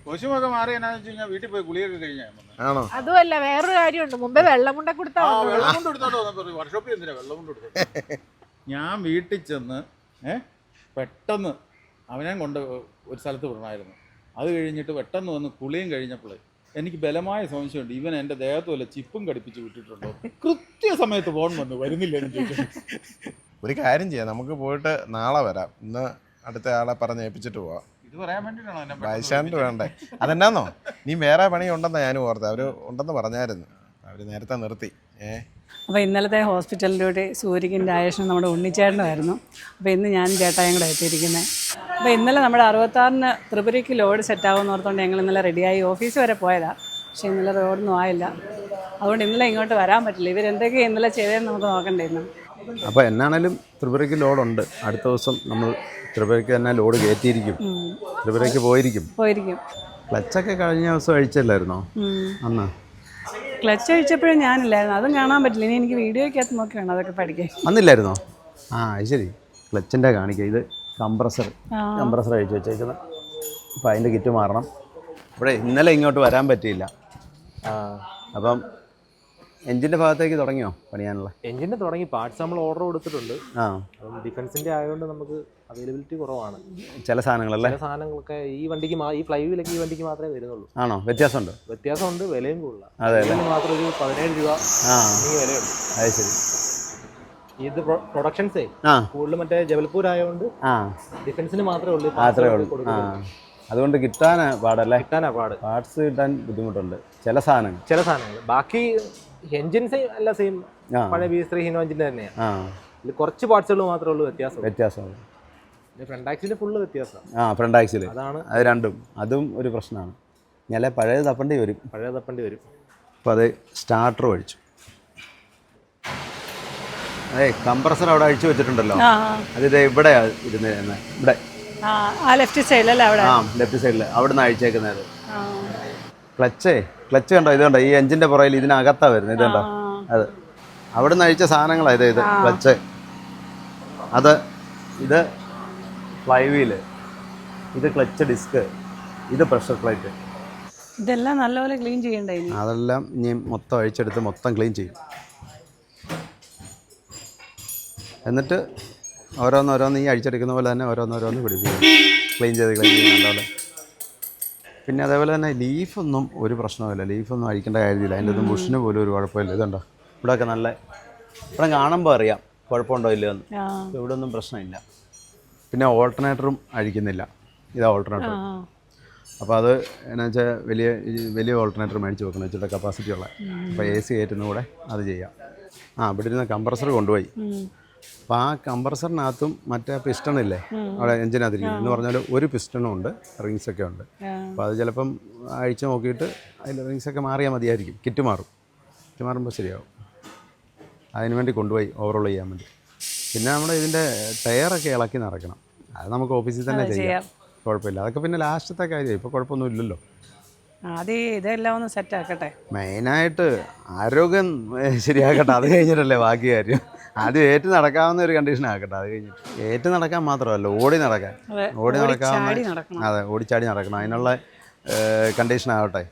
കൊശുമൊക്കെ മാറി എന്നാന്ന് വെച്ച് കഴിഞ്ഞാൽ വീട്ടിൽ പോയി കുളിയൊക്കെ കഴിഞ്ഞാൽ. ആണോ? അതുമല്ല, വേറൊരു കാര്യമുണ്ട്. മുമ്പേ വെള്ളം കൊണ്ട കൊടുത്താ വെള്ളം കൊണ്ട് എടുത്തോട്ടോ, വർക്ക്ഷോപ്പിൽ എന്തിനാ വെള്ളം കൊണ്ട് കൊടുത്തത്? ഞാൻ വീട്ടിൽ ചെന്ന് പെട്ടെന്ന് അവനെ കൊണ്ട് ഒരു സ്ഥലത്ത് വിടണമായിരുന്നു. അത് കഴിഞ്ഞിട്ട് പെട്ടെന്ന് വന്ന് കുളിയും കഴിഞ്ഞപ്പോൾ എനിക്ക് ബലമായ സംശയമുണ്ട്, ഇവൻ എൻ്റെ ദേഹത്ത് വല്ല ചിപ്പും കടിപ്പിച്ച് വിട്ടിട്ടുണ്ടോ. കൃത്യസമയത്ത് ഫോൺ വന്നു, വരുന്നില്ല എന്ന് ചോദിച്ചു. ഒരു കാര്യം ചെയ്യാം, നമുക്ക് പോയിട്ട് നാളെ വരാം. ഇന്ന് അടുത്ത ആളെ പറഞ്ഞ് ഏൽപ്പിച്ചിട്ട് പോവാം. ഇത് പറയാൻ വേണ്ടിയിട്ടാണോ ബൈസ്റ്റാൻഡർ വേണ്ടേ? അതെന്നാന്നോ, നീ വേറെ പണി ഉണ്ടെന്നാണ് ഞാനും ഓർത്തത്. അവർ ഉണ്ടെന്ന് പറഞ്ഞായിരുന്നു, അവർ നേരത്തെ നിർത്തി. അപ്പോൾ ഇന്നലത്തെ ഹോസ്പിറ്റൽ ഡ്യൂട്ടി സൂര്യക്കും രാജേഷനും നമ്മുടെ ഉണ്ണിച്ചേട്ടനുമായിരുന്നു. അപ്പോൾ ഇന്ന് ഞാനും ചേട്ടായും കൂടെ എത്തിയിരിക്കുന്നത്. അപ്പോൾ ഇന്നലെ നമ്മുടെ 66-ന് ത്രിപുരയ്ക്ക് ലോഡ് സെറ്റാകുമെന്ന് ഓർത്തുകൊണ്ട് ഞങ്ങൾ ഇന്നലെ റെഡിയായി ഓഫീസ് വരെ പോയതാണ്. പക്ഷേ ഇന്നലെ റോഡൊന്നും ആയില്ല, അതുകൊണ്ട് ഇന്നലെ ഇങ്ങോട്ട് വരാൻ പറ്റില്ല. ഇവരെന്തൊക്കെയാണ് ഇന്നലെ ചെയ്തതെന്ന് നമുക്ക് നോക്കണ്ടായിരുന്നു. അപ്പോൾ എന്നാണേലും ത്രിപുരയ്ക്ക് ലോഡുണ്ട്. അടുത്ത ദിവസം നമ്മൾ ത്രിപുരയ്ക്ക് തന്നെ ലോഡ് കയറ്റിയിരിക്കും, ത്രിപുരയ്ക്ക് പോയിരിക്കും. ക്ലച്ചൊക്കെ കഴിഞ്ഞ ദിവസം അഴിച്ചല്ലായിരുന്നോ അന്ന്? ക്ലച്ച് അഴിച്ചപ്പോഴും ഞാനില്ലായിരുന്നു, അതും കാണാൻ പറ്റില്ല. ഇനി എനിക്ക് വീഡിയോയ്ക്കകത്ത് നോക്കി വേണം അതൊക്കെ പഠിക്കാൻ. അന്നില്ലായിരുന്നോ? അത് ശരി. ക്ലച്ചിൻ്റെ കാണിക്കുക. ഇത് കംപ്രസർ അഴിച്ചു വെച്ചേക്കുന്നത്. അപ്പോൾ അതിൻ്റെ കിറ്റ് മാറണം. ഇവിടെ ഇന്നലെ ഇങ്ങോട്ട് വരാൻ പറ്റിയില്ല. അപ്പം എഞ്ചിൻ്റെ ഭാഗത്തേക്ക് തുടങ്ങിയോ പണിയാനുള്ള? എഞ്ചിൻ്റെ തുടങ്ങി, പാർട്സ് നമ്മൾ ഓർഡർ കൊടുത്തിട്ടുണ്ട്. അപ്പം ഡിഫൻസിൻ്റെ ആയതുകൊണ്ട് നമുക്ക് അവൈലബിലിറ്റി കുറവാണ്. ചില സാധനങ്ങളല്ലേ? ചില സാധനങ്ങളൊക്കെ ഈ വണ്ടിക്ക് ഈ ഫ്ലൈ വീലൊക്കെ ഈ വണ്ടിക്ക് മാത്രമേ വരുന്നുള്ളൂ. ആണോ? വ്യത്യാസമുണ്ട്, വിലയും കൂടുതലാണ്. അതെ, മാത്രം ഒരു 17 രൂപ ഈ വിലയുണ്ട്. അത് ശരി. ഇത് പ്രൊഡക്ഷൻസേ കൂടുതൽ മറ്റേ ജബൽപൂർ ആയതുകൊണ്ട് ഡിഫൻസിന് മാത്രമേ ഉള്ളൂ. അതുകൊണ്ട് കിട്ടാനാ പാടല്ലേ? പാട്. പാർട്സ് കിട്ടാൻ ബുദ്ധിമുട്ടുണ്ട് ചില സാധനങ്ങൾ. ബാക്കി എൻജിൻസ് എല്ലാം സെയിം, പഴയ B3 ഹീനോ എഞ്ചിൻ തന്നെയാണ്. ഇതിൽ കുറച്ച് പാർട്സുകൾ മാത്രമേ ഉള്ളൂ വ്യത്യാസം. ഫ്രണ്ട് ആക്സിൽ ഫുള്ള് വ്യത്യാസമാണ്. ഫ്രണ്ട് ആക്സിൽ അതാണ്, അത് രണ്ടും അതും ഒരു പ്രശ്നമാണ്. ഞാൻ പഴയത് തപ്പേണ്ടി വരും. അപ്പോൾ അത് സ്റ്റാർട്ടർ അഴിച്ചു. അതെ, കംപ്രസർ അവിടെ അഴിച്ചു വെച്ചിട്ടുണ്ടല്ലോ. അതിത് ഇവിടെ ഇരുന്ന് ഇവിടെ ലെഫ്റ്റ് സൈഡിലല്ലേ? അവിടെ ലെഫ്റ്റ് സൈഡിൽ അവിടെ നിന്ന് അഴിച്ചേക്കുന്നത്. ക്ലച്ച് കണ്ടോ? ഇത് കണ്ടോ? ഈ എഞ്ചിൻ്റെ പുറകിൽ ഇതിനകത്താ വരുന്നത്. ഇത് കണ്ടോ? അത് അവിടെ നിന്ന് അഴിച്ച സാധനങ്ങളാണ്. ഇത് ക്ലച്ച്, ഇത് ഫ്ലൈ വീല്, ഇത് ക്ലച്ച് ഡിസ്ക്, ഇത് പ്രഷർ പ്ലേറ്റ്. ഇതെല്ലാം നല്ലപോലെ ക്ലീൻ ചെയ്യണ്ടേ? അതെല്ലാം ഇനി മൊത്തം അഴിച്ചെടുത്ത് മൊത്തം ക്ലീൻ ചെയ്യും. എന്നിട്ട് ഓരോന്നോരോന്ന് ഈ അഴിച്ചെടുക്കുന്ന പോലെ തന്നെ ഓരോന്നോരോന്ന് പിടിപ്പിക്കും. ക്ലീൻ ചെയ്ത് നല്ലപോലെ. പിന്നെ അതേപോലെ തന്നെ ലീഫൊന്നും ഒരു പ്രശ്നമില്ല. ലീഫൊന്നും അഴിക്കേണ്ട കാര്യമില്ല. അതിൻ്റെ ഒന്നും ബുഷിന് പോലും ഒരു കുഴപ്പമില്ല. ഇതുണ്ടോ? ഇവിടെയൊക്കെ നല്ല, ഇവിടെ കാണുമ്പോൾ അറിയാം കുഴപ്പമുണ്ടോ ഇല്ലയോ എന്ന്. ഇവിടെ ഒന്നും പ്രശ്നമില്ല. പിന്നെ ഓൾട്ടർനേറ്ററും അഴിക്കുന്നില്ല. ഇതാ ഓൾട്ടർനേറ്റർ. അപ്പോൾ അത് എന്നാ വെച്ചാൽ വലിയ ഓൾട്ടർനേറ്റർ മേടിച്ച് വെക്കണം, ഇച്ചിരി കപ്പാസിറ്റി ഉള്ള. അപ്പോൾ AC കയറ്റുന്ന കൂടെ അത് ചെയ്യാം. ഇവിടെ ഇരുന്ന കംപ്രസർ കൊണ്ടുപോയി. അപ്പോൾ ആ കംപ്രസറിനകത്തും മറ്റേ പിസ്റ്റണില്ലേ അവിടെ എഞ്ചിനകത്തിരിക്കുന്നത് എന്ന് പറഞ്ഞാൽ ഒരു പിസ്റ്റണും ഉണ്ട്, റിങ്സൊക്കെ ഉണ്ട്. അപ്പോൾ അത് ചിലപ്പം അഴിച്ച് നോക്കിയിട്ട് അതിൽ റിങ്സൊക്കെ മാറിയാൽ മതിയായിരിക്കും. കിറ്റ് മാറുമ്പോൾ ശരിയാവും. അതിന് വേണ്ടി കൊണ്ടുപോയി ഓവറോൾ ചെയ്യാൻ വേണ്ടി. പിന്നെ നമ്മുടെ ഇതിൻ്റെ ടയറൊക്കെ ഇളക്കി നടക്കണം. അത് നമുക്ക് ഓഫീസിൽ തന്നെ ചെയ്യാം, കുഴപ്പമില്ല. അതൊക്കെ പിന്നെ ലാസ്റ്റത്തെ കാര്യം, ഇപ്പോൾ കുഴപ്പമൊന്നും ഇല്ലല്ലോ. ആദ്യം ഇതെല്ലാം ഒന്ന് സെറ്റാക്കട്ടെ. മെയിനായിട്ട് ആരോഗ്യം ശരിയാക്കട്ടെ, അത് കഴിഞ്ഞിട്ടല്ലേ ബാക്കി കാര്യം. ആദ്യം ഏറ്റു നടക്കാവുന്ന ഒരു കണ്ടീഷൻ ആക്കട്ടെ, അത് കഴിഞ്ഞിട്ട്. ഏറ്റു നടക്കാൻ മാത്രമല്ല, ഓടി നടക്കാവുന്ന, അതെ, ഓടിച്ചാടി നടക്കണം. അതിനുള്ള കണ്ടീഷൻ ആവട്ടെ.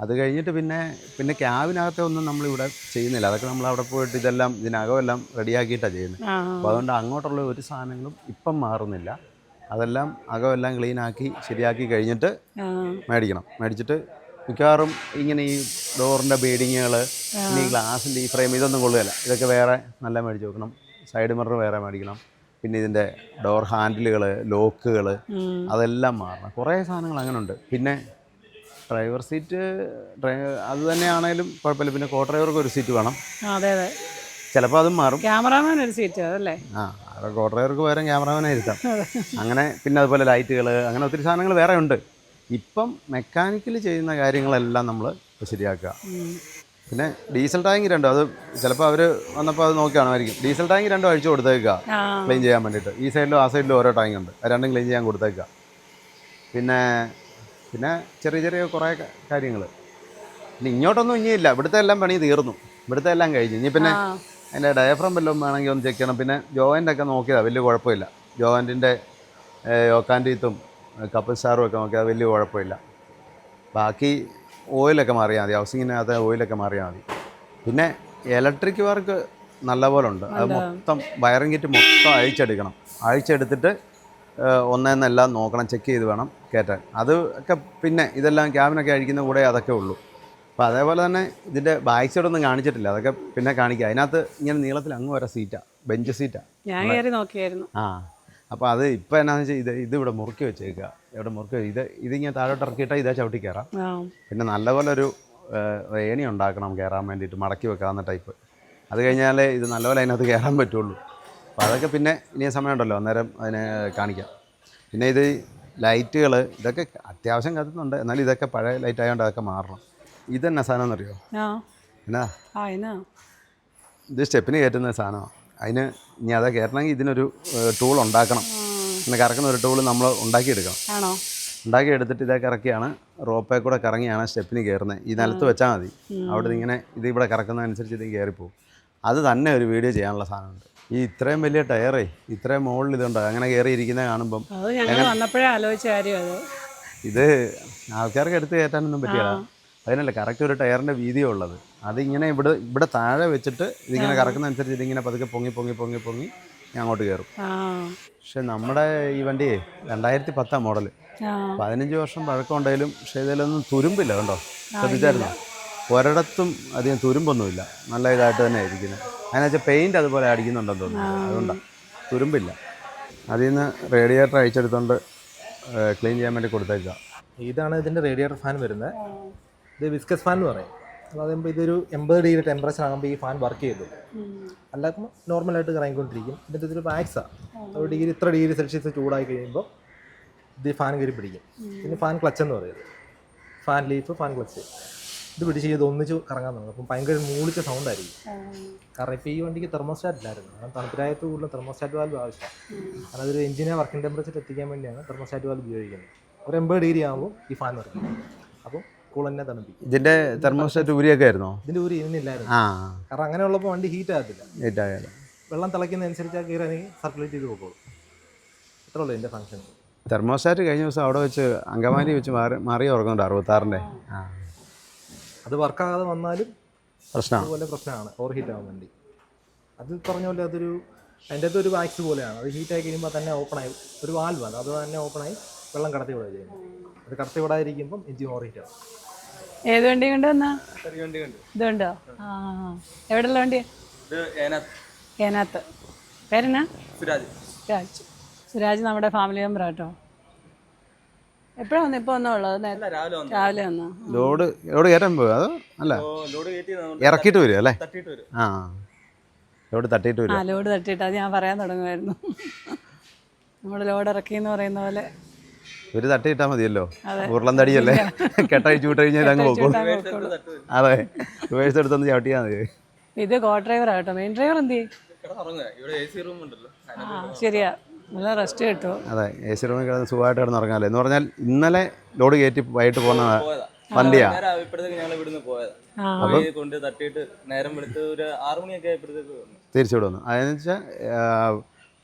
അത് കഴിഞ്ഞിട്ട് പിന്നെ ക്യാബിനകത്തെ ഒന്നും നമ്മളിവിടെ ചെയ്യുന്നില്ല. അതൊക്കെ നമ്മൾ അവിടെ പോയിട്ട് ഇതെല്ലാം ഇതിനകമെല്ലാം റെഡിയാക്കിയിട്ടാണ് ചെയ്യുന്നത്. അപ്പോൾ അതുകൊണ്ട് അങ്ങോട്ടുള്ള ഒരു സാധനങ്ങളും ഇപ്പം മാറുന്നില്ല. അതെല്ലാം അകമെല്ലാം ക്ലീനാക്കി ശരിയാക്കി കഴിഞ്ഞിട്ട് മേടിച്ചിട്ട് മിക്കവാറും ഇങ്ങനെ ഈ ഡോറിൻ്റെ ബീഡിങ്ങുകൾ, ഈ ഗ്ലാസിൻ്റെ ഈ ഫ്രെയിം, ഇതൊന്നും കൊള്ളുകയില്ല. ഇതൊക്കെ വേറെ നല്ല മേടിച്ച് വെക്കണം. സൈഡ് മിറർ വേറെ മേടിക്കണം. പിന്നെ ഇതിൻ്റെ ഡോർ ഹാൻഡിലുകൾ, ലോക്കുകൾ, അതെല്ലാം മാറണം. കുറേ സാധനങ്ങൾ അങ്ങനെ ഉണ്ട്. പിന്നെ ഡ്രൈവർ സീറ്റ് അത് തന്നെയാണേലും കുഴപ്പമില്ല. പിന്നെ കോ ഡ്രൈവർക്ക് ഒരു സീറ്റ് വേണം. അതെ, ചിലപ്പോൾ അതും മാറും. ക്യാമറാമാൻ ഒരു സീറ്റ്, അതല്ലേ? കോ ഡ്രൈവർക്ക് പകരം ക്യാമറാമാനെ ഇരുത്താം. അങ്ങനെ പിന്നെ അതുപോലെ ലൈറ്റുകൾ, അങ്ങനെ ഒത്തിരി സാധനങ്ങൾ വേറെ ഉണ്ട്. ഇപ്പം മെക്കാനിക്കൽ ചെയ്യുന്ന കാര്യങ്ങളെല്ലാം നമ്മൾ ശരിയാക്കുക. പിന്നെ ഡീസൽ ടാങ്ക് രണ്ടും, അത് ചിലപ്പോൾ അവർ വന്നപ്പോൾ അത് നോക്കി കാണുമായിരിക്കും. ഡീസൽ ടാങ്ക് രണ്ടും അഴിച്ചു കൊടുത്തേക്കുക ക്ലീൻ ചെയ്യാൻ വേണ്ടിയിട്ട്. ഈ സൈഡിലും ആ സൈഡിലും ഓരോ ടാങ്ക് ഉണ്ട്, അത് രണ്ടും ക്ലീൻ ചെയ്യാൻ കൊടുത്തേക്കുക. പിന്നെ ചെറിയ കുറേ കാര്യങ്ങൾ. പിന്നെ ഇങ്ങോട്ടൊന്നും ഇനിയില്ല. ഇവിടുത്തെ എല്ലാം പണി തീർന്നു, ഇവിടുത്തെ എല്ലാം കഴിഞ്ഞു. ഇനി പിന്നെ അതിൻ്റെ ഡയഫ്രം വല്ലതും വേണമെങ്കിൽ ഒന്ന് ചെക്ക് ചെയ്യണം. പിന്നെ ജോയിൻ്റൊക്കെ നോക്കിയതാണ്, വലിയ കുഴപ്പമില്ല. ജോയിൻറ്റിൻ്റെ യോക്കാൻറ്റീത്തും കപ്പിൾ സ്റ്റാറും ഒക്കെ നോക്കിയാൽ വലിയ കുഴപ്പമില്ല. ബാക്കി ഓയിലൊക്കെ മാറിയാൽ മതി, ഹൗസിങ്ങിനകത്ത് ഓയിലൊക്കെ മാറിയാൽ മതി. പിന്നെ ഇലക്ട്രിക് വർക്ക് നല്ലപോലെ ഉണ്ട്. അത് മൊത്തം വയറിംഗ് കിറ്റ് മൊത്തം അഴിച്ചെടുത്തിട്ട് ഒന്നേന്നെല്ലാം നോക്കണം, ചെക്ക് ചെയ്ത് വേണം കയറ്റാൻ. അത് ഒക്കെ പിന്നെ ഇതെല്ലാം ക്യാബിനൊക്കെ അഴിക്കുന്ന കൂടെ അതൊക്കെ ഉള്ളൂ. അപ്പോൾ അതേപോലെ തന്നെ ഇതിൻ്റെ ബാക്ക് സൈഡൊന്നും കാണിച്ചിട്ടില്ല, അതൊക്കെ പിന്നെ കാണിക്കുക. അതിനകത്ത് ഇങ്ങനെ നീളത്തിൽ അങ്ങ് വരെ സീറ്റാണ്, ബെഞ്ച് സീറ്റാണ്. ഞാൻ കയറി നോക്കിയായിരുന്നു. അപ്പോൾ അത് ഇപ്പോൾ എന്നാന്ന് വെച്ചാൽ ഇതിവിടെ മുറുക്കി വെച്ചേക്കുക. ഇവിടെ മുറുക്കി ഇതിങ്ങനെ താഴോട്ട് ഇറക്കിയിട്ടാൽ ഇതേ ചവിട്ടി കയറാം. പിന്നെ നല്ലപോലെ ഒരു ഏണി ഉണ്ടാക്കണം കയറാൻ വേണ്ടിയിട്ട്, മടക്കി വെക്കാവുന്ന ടൈപ്പ്. അത് കഴിഞ്ഞാൽ ഇത് നല്ലപോലെ അതിനകത്ത് കയറാൻ പറ്റുള്ളൂ. അപ്പോൾ അതൊക്കെ പിന്നെ ഇനിയ സമയമുണ്ടല്ലോ, അന്നേരം അതിനെ കാണിക്കാം. പിന്നെ ഇത് ലൈറ്റുകൾ, ഇതൊക്കെ അത്യാവശ്യം കത്തുന്നുണ്ട്, എന്നാലും ഇതൊക്കെ പഴയ ലൈറ്റ് ആയതുകൊണ്ട് അതൊക്കെ മാറണം. ഇതെന്നാ സാധനം എന്നറിയോ? എന്നാ ഇത് സ്റ്റെപ്പിന് കയറ്റുന്ന സാധനമാണ്. അതിന് ഇനി അത് കയറ്റണമെങ്കിൽ ഇതിനൊരു ടൂൾ ഉണ്ടാക്കണം. ഇങ്ങനെ കറക്കുന്ന ഒരു ടൂൾ നമ്മൾ ഉണ്ടാക്കിയെടുക്കണം. ഉണ്ടാക്കിയെടുത്തിട്ട് ഇതൊക്കെ ഇറക്കിയാണ് റോപ്പേ കൂടെ കറങ്ങിയാണ് സ്റ്റെപ്പിന് കയറുന്നത്. ഈ നിലത്ത് വെച്ചാൽ മതി. അവിടെ ഇങ്ങനെ ഇത് ഇവിടെ കറക്കുന്നതനുസരിച്ച് ഇത് കയറിപ്പോവും. അത് തന്നെ ഒരു വീഡിയോ ചെയ്യാനുള്ള സാധനമുണ്ട്. ഈ ഇത്രയും വലിയ ടയറേ, ഇത്രയും മുകളിൽ ഇതുണ്ടോ, അങ്ങനെ കയറിയിരിക്കുന്നത് കാണുമ്പോൾ വന്നപ്പോഴേ ആലോചിച്ച കാര്യം അത്. ഇത് ആൾക്കാർക്ക് എടുത്ത് കയറ്റാനൊന്നും പറ്റില്ല. അതിനല്ല, കറക്റ്റ് ഒരു ടയറിൻ്റെ വീതിയേ ഉള്ളത്. അതിങ്ങനെ ഇവിടെ താഴെ വെച്ചിട്ട് ഇതിങ്ങനെ കറക്കുന്നതനുസരിച്ച് ഇതിങ്ങനെ പതുക്കെ പൊങ്ങി അങ്ങോട്ട് കയറും. പക്ഷെ നമ്മുടെ ഈ വണ്ടിയെ 2010 മോഡൽ, 15 വർഷം പഴക്കമുണ്ടെങ്കിലും പക്ഷേ ഇതിലൊന്നും തുരുമ്പില്ല. കണ്ടോ, ശ്രദ്ധിച്ചായിരുന്നോ? ഒരിടത്തും അധികം തുരുമ്പൊന്നുമില്ല, നല്ല ഇതായിട്ട് തന്നെ ഇരിക്കുന്നത്. അതിനെച്ചാൽ പെയിൻറ്റ് അതുപോലെ അടിക്കുന്നുണ്ടെന്ന് തോന്നുന്നു, അതുകൊണ്ടാണ് തുരുമ്പില്ല. അതിൽ നിന്ന് റേഡിയേറ്റർ അഴിച്ചെടുത്തുകൊണ്ട് ക്ലീൻ ചെയ്യാൻ വേണ്ടി കൊടുത്തേക്കുക. ഇതാണ് ഇതിൻ്റെ റേഡിയേറ്റർ ഫാൻ വരുന്നത്. ഇത് വിസ്കസ് ഫാൻ എന്ന് പറയും. അപ്പോൾ അതാകുമ്പോൾ ഇതൊരു 80 ഡിഗ്രി ടെമ്പറേച്ചർ ആകുമ്പോൾ ഈ ഫാൻ വർക്ക് ചെയ്തു. അല്ലാതെ നോർമലായിട്ട് കറങ്ങിക്കൊണ്ടിരിക്കും. ഇതിൻ്റെ ഇതൊരു വാക്സാണ്. ഇത്ര ഡിഗ്രി സെൽഷ്യസ് ചൂടായി കഴിയുമ്പോൾ ഇത് ഫാൻ കയറി പിടിക്കും. പിന്നെ ഫാൻ ക്ലച്ച് എന്ന് പറയുന്നത്, ഫാൻ ലീഫ്, ഫാൻ ക്ലച്ച്, ഇത് പിടിച്ച് ചെയ്ത് ഒന്നിച്ച് കറങ്ങാൻ തുടങ്ങും. അപ്പം ഭയങ്കര മൂളിച്ച സൗണ്ടായിരിക്കും. കാരണം ഇപ്പോൾ ഈ വണ്ടിക്ക് തെർമോസ്റ്റാറ്റ് ഇല്ലായിരുന്നു. കാരണം തണുപ്പിലായത്ത് കൂടുതൽ തെർമോസ്റ്റാറ്റ് വാൽവ് ആവശ്യമാണ്. കാരണം അതൊരു എഞ്ചിനെ വർക്കിംഗ് ടെമ്പറേച്ചർ എത്തിക്കാൻ വേണ്ടിയാണ് തെർമോസ്റ്റാറ്റ് വാൽവ് ഉപയോഗിക്കുന്നത്. ഒരു 80 ഡിഗ്രി ആകുമ്പോൾ ഈ ഫാൻ വർക്ക്, അപ്പം കൂളന്നെ തണുപ്പിക്കും. ഇതിൻ്റെ തെർമോസ്റ്റാറ്റ് ഊരിയൊക്കെ ആയിരുന്നോ? ഇതിൻ്റെ ഊരി ഇന്നില്ലായിരുന്നു. കാരണം അങ്ങനെയുള്ളപ്പോൾ വണ്ടി ഹീറ്റ് ആകത്തില്ല. വെള്ളം തിളയ്ക്കുന്നതനുസരിച്ച് ആ കയറി സർക്കുലേറ്റ് ചെയ്ത് പോകുള്ളൂ. ഇത്ര ഉള്ളൂ ഇതിൻ്റെ ഫംഗ്ഷൻ. തെർമോസ്റ്റാറ്റ് കഴിഞ്ഞ ദിവസം അവിടെ വെച്ച് അങ്കമാലി വെച്ച് മാറി ഓർക്കുന്നുണ്ട് 66-ൻ്റെ. അത് വർക്കാകാതെ വന്നാലും പ്രശ്നമാണ്, അതുപോലെ പ്രശ്നമാണ്. ഓവർ ഹീറ്റ് ആകും വണ്ടി. അത് പറഞ്ഞ പോലെ അതിൻ്റെ അകത്ത് ഒരു വാക്സ് പോലെയാണ്. അത് ഹീറ്റായി കഴിയുമ്പോൾ തന്നെ ഓപ്പണായി ഒരു വാൽവ് ആണ്, അത് തന്നെ ഓപ്പണായി വെള്ളം കടത്തി വിടുക ചെയ്യുന്നത്. അത് കടത്തി വിടാതിരിക്കുമ്പം എഞ്ചിൻ ഓവർ ഹീറ്റ് ആവും. ഏത് വണ്ടി കൊണ്ട് വന്നാ? ഇതുണ്ടോ? എവിടെയുള്ള വണ്ടിയാ? ഏനാത്ത്. പേരെന്നാ? സുരാജ്. സുരാജ് നമ്മുടെ ഫാമിലി മെമ്പർ കേട്ടോ. എപ്പോഴാണ് വന്നത്? ഇപ്പോൾ വന്നോ ഉള്ളത്? രാവിലെ വന്നോ? ലോഡ് കയറ്റാൻ പോയോ അതോ അല്ല ഇറക്കിയിട്ട് വരും അല്ലേ? ആ ലോഡ് തട്ടിയിട്ട് വരും. ലോഡ് തട്ടിയിട്ട് അത് ഞാൻ പറയാൻ തുടങ്ങുമായിരുന്നു. നമ്മൾ ലോഡ് ഇറക്കി എന്ന് പറയുന്ന പോലെ ഒരു തട്ടിയിട്ടാൽ മതിയല്ലോ. ഉരുളൻ തടിയല്ലേ, കെട്ടഴിച്ചു വിട്ട് കഴിഞ്ഞാൽ അങ്ങ് പോകും. അതെ, റിവേഴ്സ് എടുത്തൊന്ന് ചവിട്ടിയാൽ മതി. ഇത് കോ ഡ്രൈവറാ കേട്ടോ. മെയിൻ ഡ്രൈവർ എന്ത് ചെയ്യും? ശരിയാ, നല്ല റെസ്റ്റ് കിട്ടുമോ? അതെ, എ സി റൂമിൽ കിടന്ന് സുഖമായിട്ട് കിടന്ന് ഇറങ്ങാമല്ലോ. എന്ന് പറഞ്ഞാൽ ഇന്നലെ ലോഡ് കയറ്റി വൈകിട്ട് പോകുന്ന വണ്ടിയാണ്. തിരിച്ചു വിടുന്നു. അതെന്ന് വെച്ചാൽ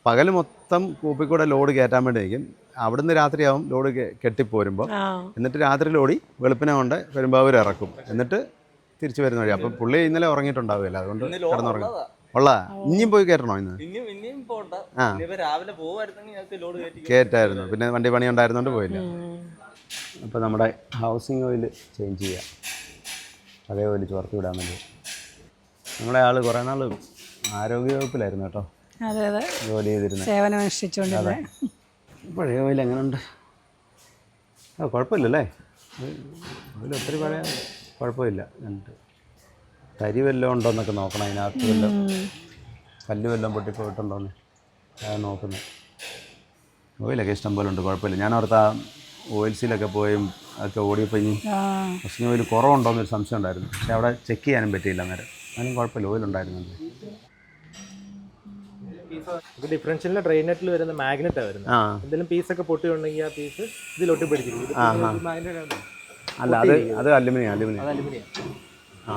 പകൽ മൊത്തം കൂപ്പിക്കൂടെ ലോഡ് കയറ്റാൻ വേണ്ടി നിൽക്കും. അവിടുന്ന് രാത്രിയാവും ലോഡ് കെട്ടിപ്പോരുമ്പോൾ. എന്നിട്ട് രാത്രി ലോഡി വെളുപ്പിനെ കൊണ്ട് പെരുമ്പാവൂർ ഇറക്കും. എന്നിട്ട് തിരിച്ചു വരുന്ന വഴി. അപ്പം പുള്ളി ഇന്നലെ ഉറങ്ങിയിട്ടുണ്ടാവില്ല, അതുകൊണ്ട് കിടന്നുറങ്ങും. ഉള്ള ഇനിയും പോയി കയറ്റണോ ഇന്ന്? കയറ്റായിരുന്നു, പിന്നെ വണ്ടി പണി ഉണ്ടായിരുന്നോണ്ട് പോയില്ല. അപ്പോൾ നമ്മുടെ ഹൗസിംഗ് ഓയിൽ ചേഞ്ച് ചെയ്യാം. അതേ ഓയിൽ ചോർത്തി വിടാൻ വേണ്ടി. നമ്മളെ ആൾ കുറേ നാൾ ആരോഗ്യവകുപ്പിലായിരുന്നു കേട്ടോ. അതെ അതെ, ജോലി ചെയ്തിരുന്നത്, സേവനം അനുഷ്ഠിച്ചുകൊണ്ടിരുന്നത്. പഴയ ഓയിൽ എങ്ങനെയുണ്ട്? കുഴപ്പമില്ലല്ലേ? ഓയിൽ ഒത്തിരി പഴയ കുഴപ്പമില്ല. എന്നിട്ട് തരി വല്ലതും ഉണ്ടോയെന്നൊക്കെ നോക്കണം. അതിനകത്ത് വല്ലതും കല്ല് വല്ലതും പൊട്ടിപ്പോയിട്ടുണ്ടോയെന്ന് അത് നോക്കുന്നത്. ഓയിലൊക്കെ ഇഷ്ടം പോലെ ഉണ്ട്, കുഴപ്പമില്ല. ഞാൻ അവിടുത്തെ ഓയിൽസിലൊക്കെ പോയും അതൊക്കെ ഓടിയപ്പോൾ ഇനി പക്ഷേ ഓയിൽ കുറവുണ്ടോയെന്നൊരു സംശയം ഉണ്ടായിരുന്നു. പക്ഷേ അവിടെ ചെക്ക് ചെയ്യാനും പറ്റിയില്ല അന്നേരം. അതിനും കുഴപ്പമില്ല, ഓയിലുണ്ടായിരുന്നത്. ഇത് ഡിഫറൻഷ്യലിലെ ഡ്രെയിനെറ്റിൽ വരുന്ന മാഗ്നറ്റാണ് വരുന്നത്. എന്തെങ്കിലും പീസൊക്കെ പൊട്ടിയുണ്ടെങ്കിൽ ആ പീസ് ഇതിലൊട്ടി പിടിച്ചിരിക്കും. അല്ല, അത് അലുമിനിയം. ആ,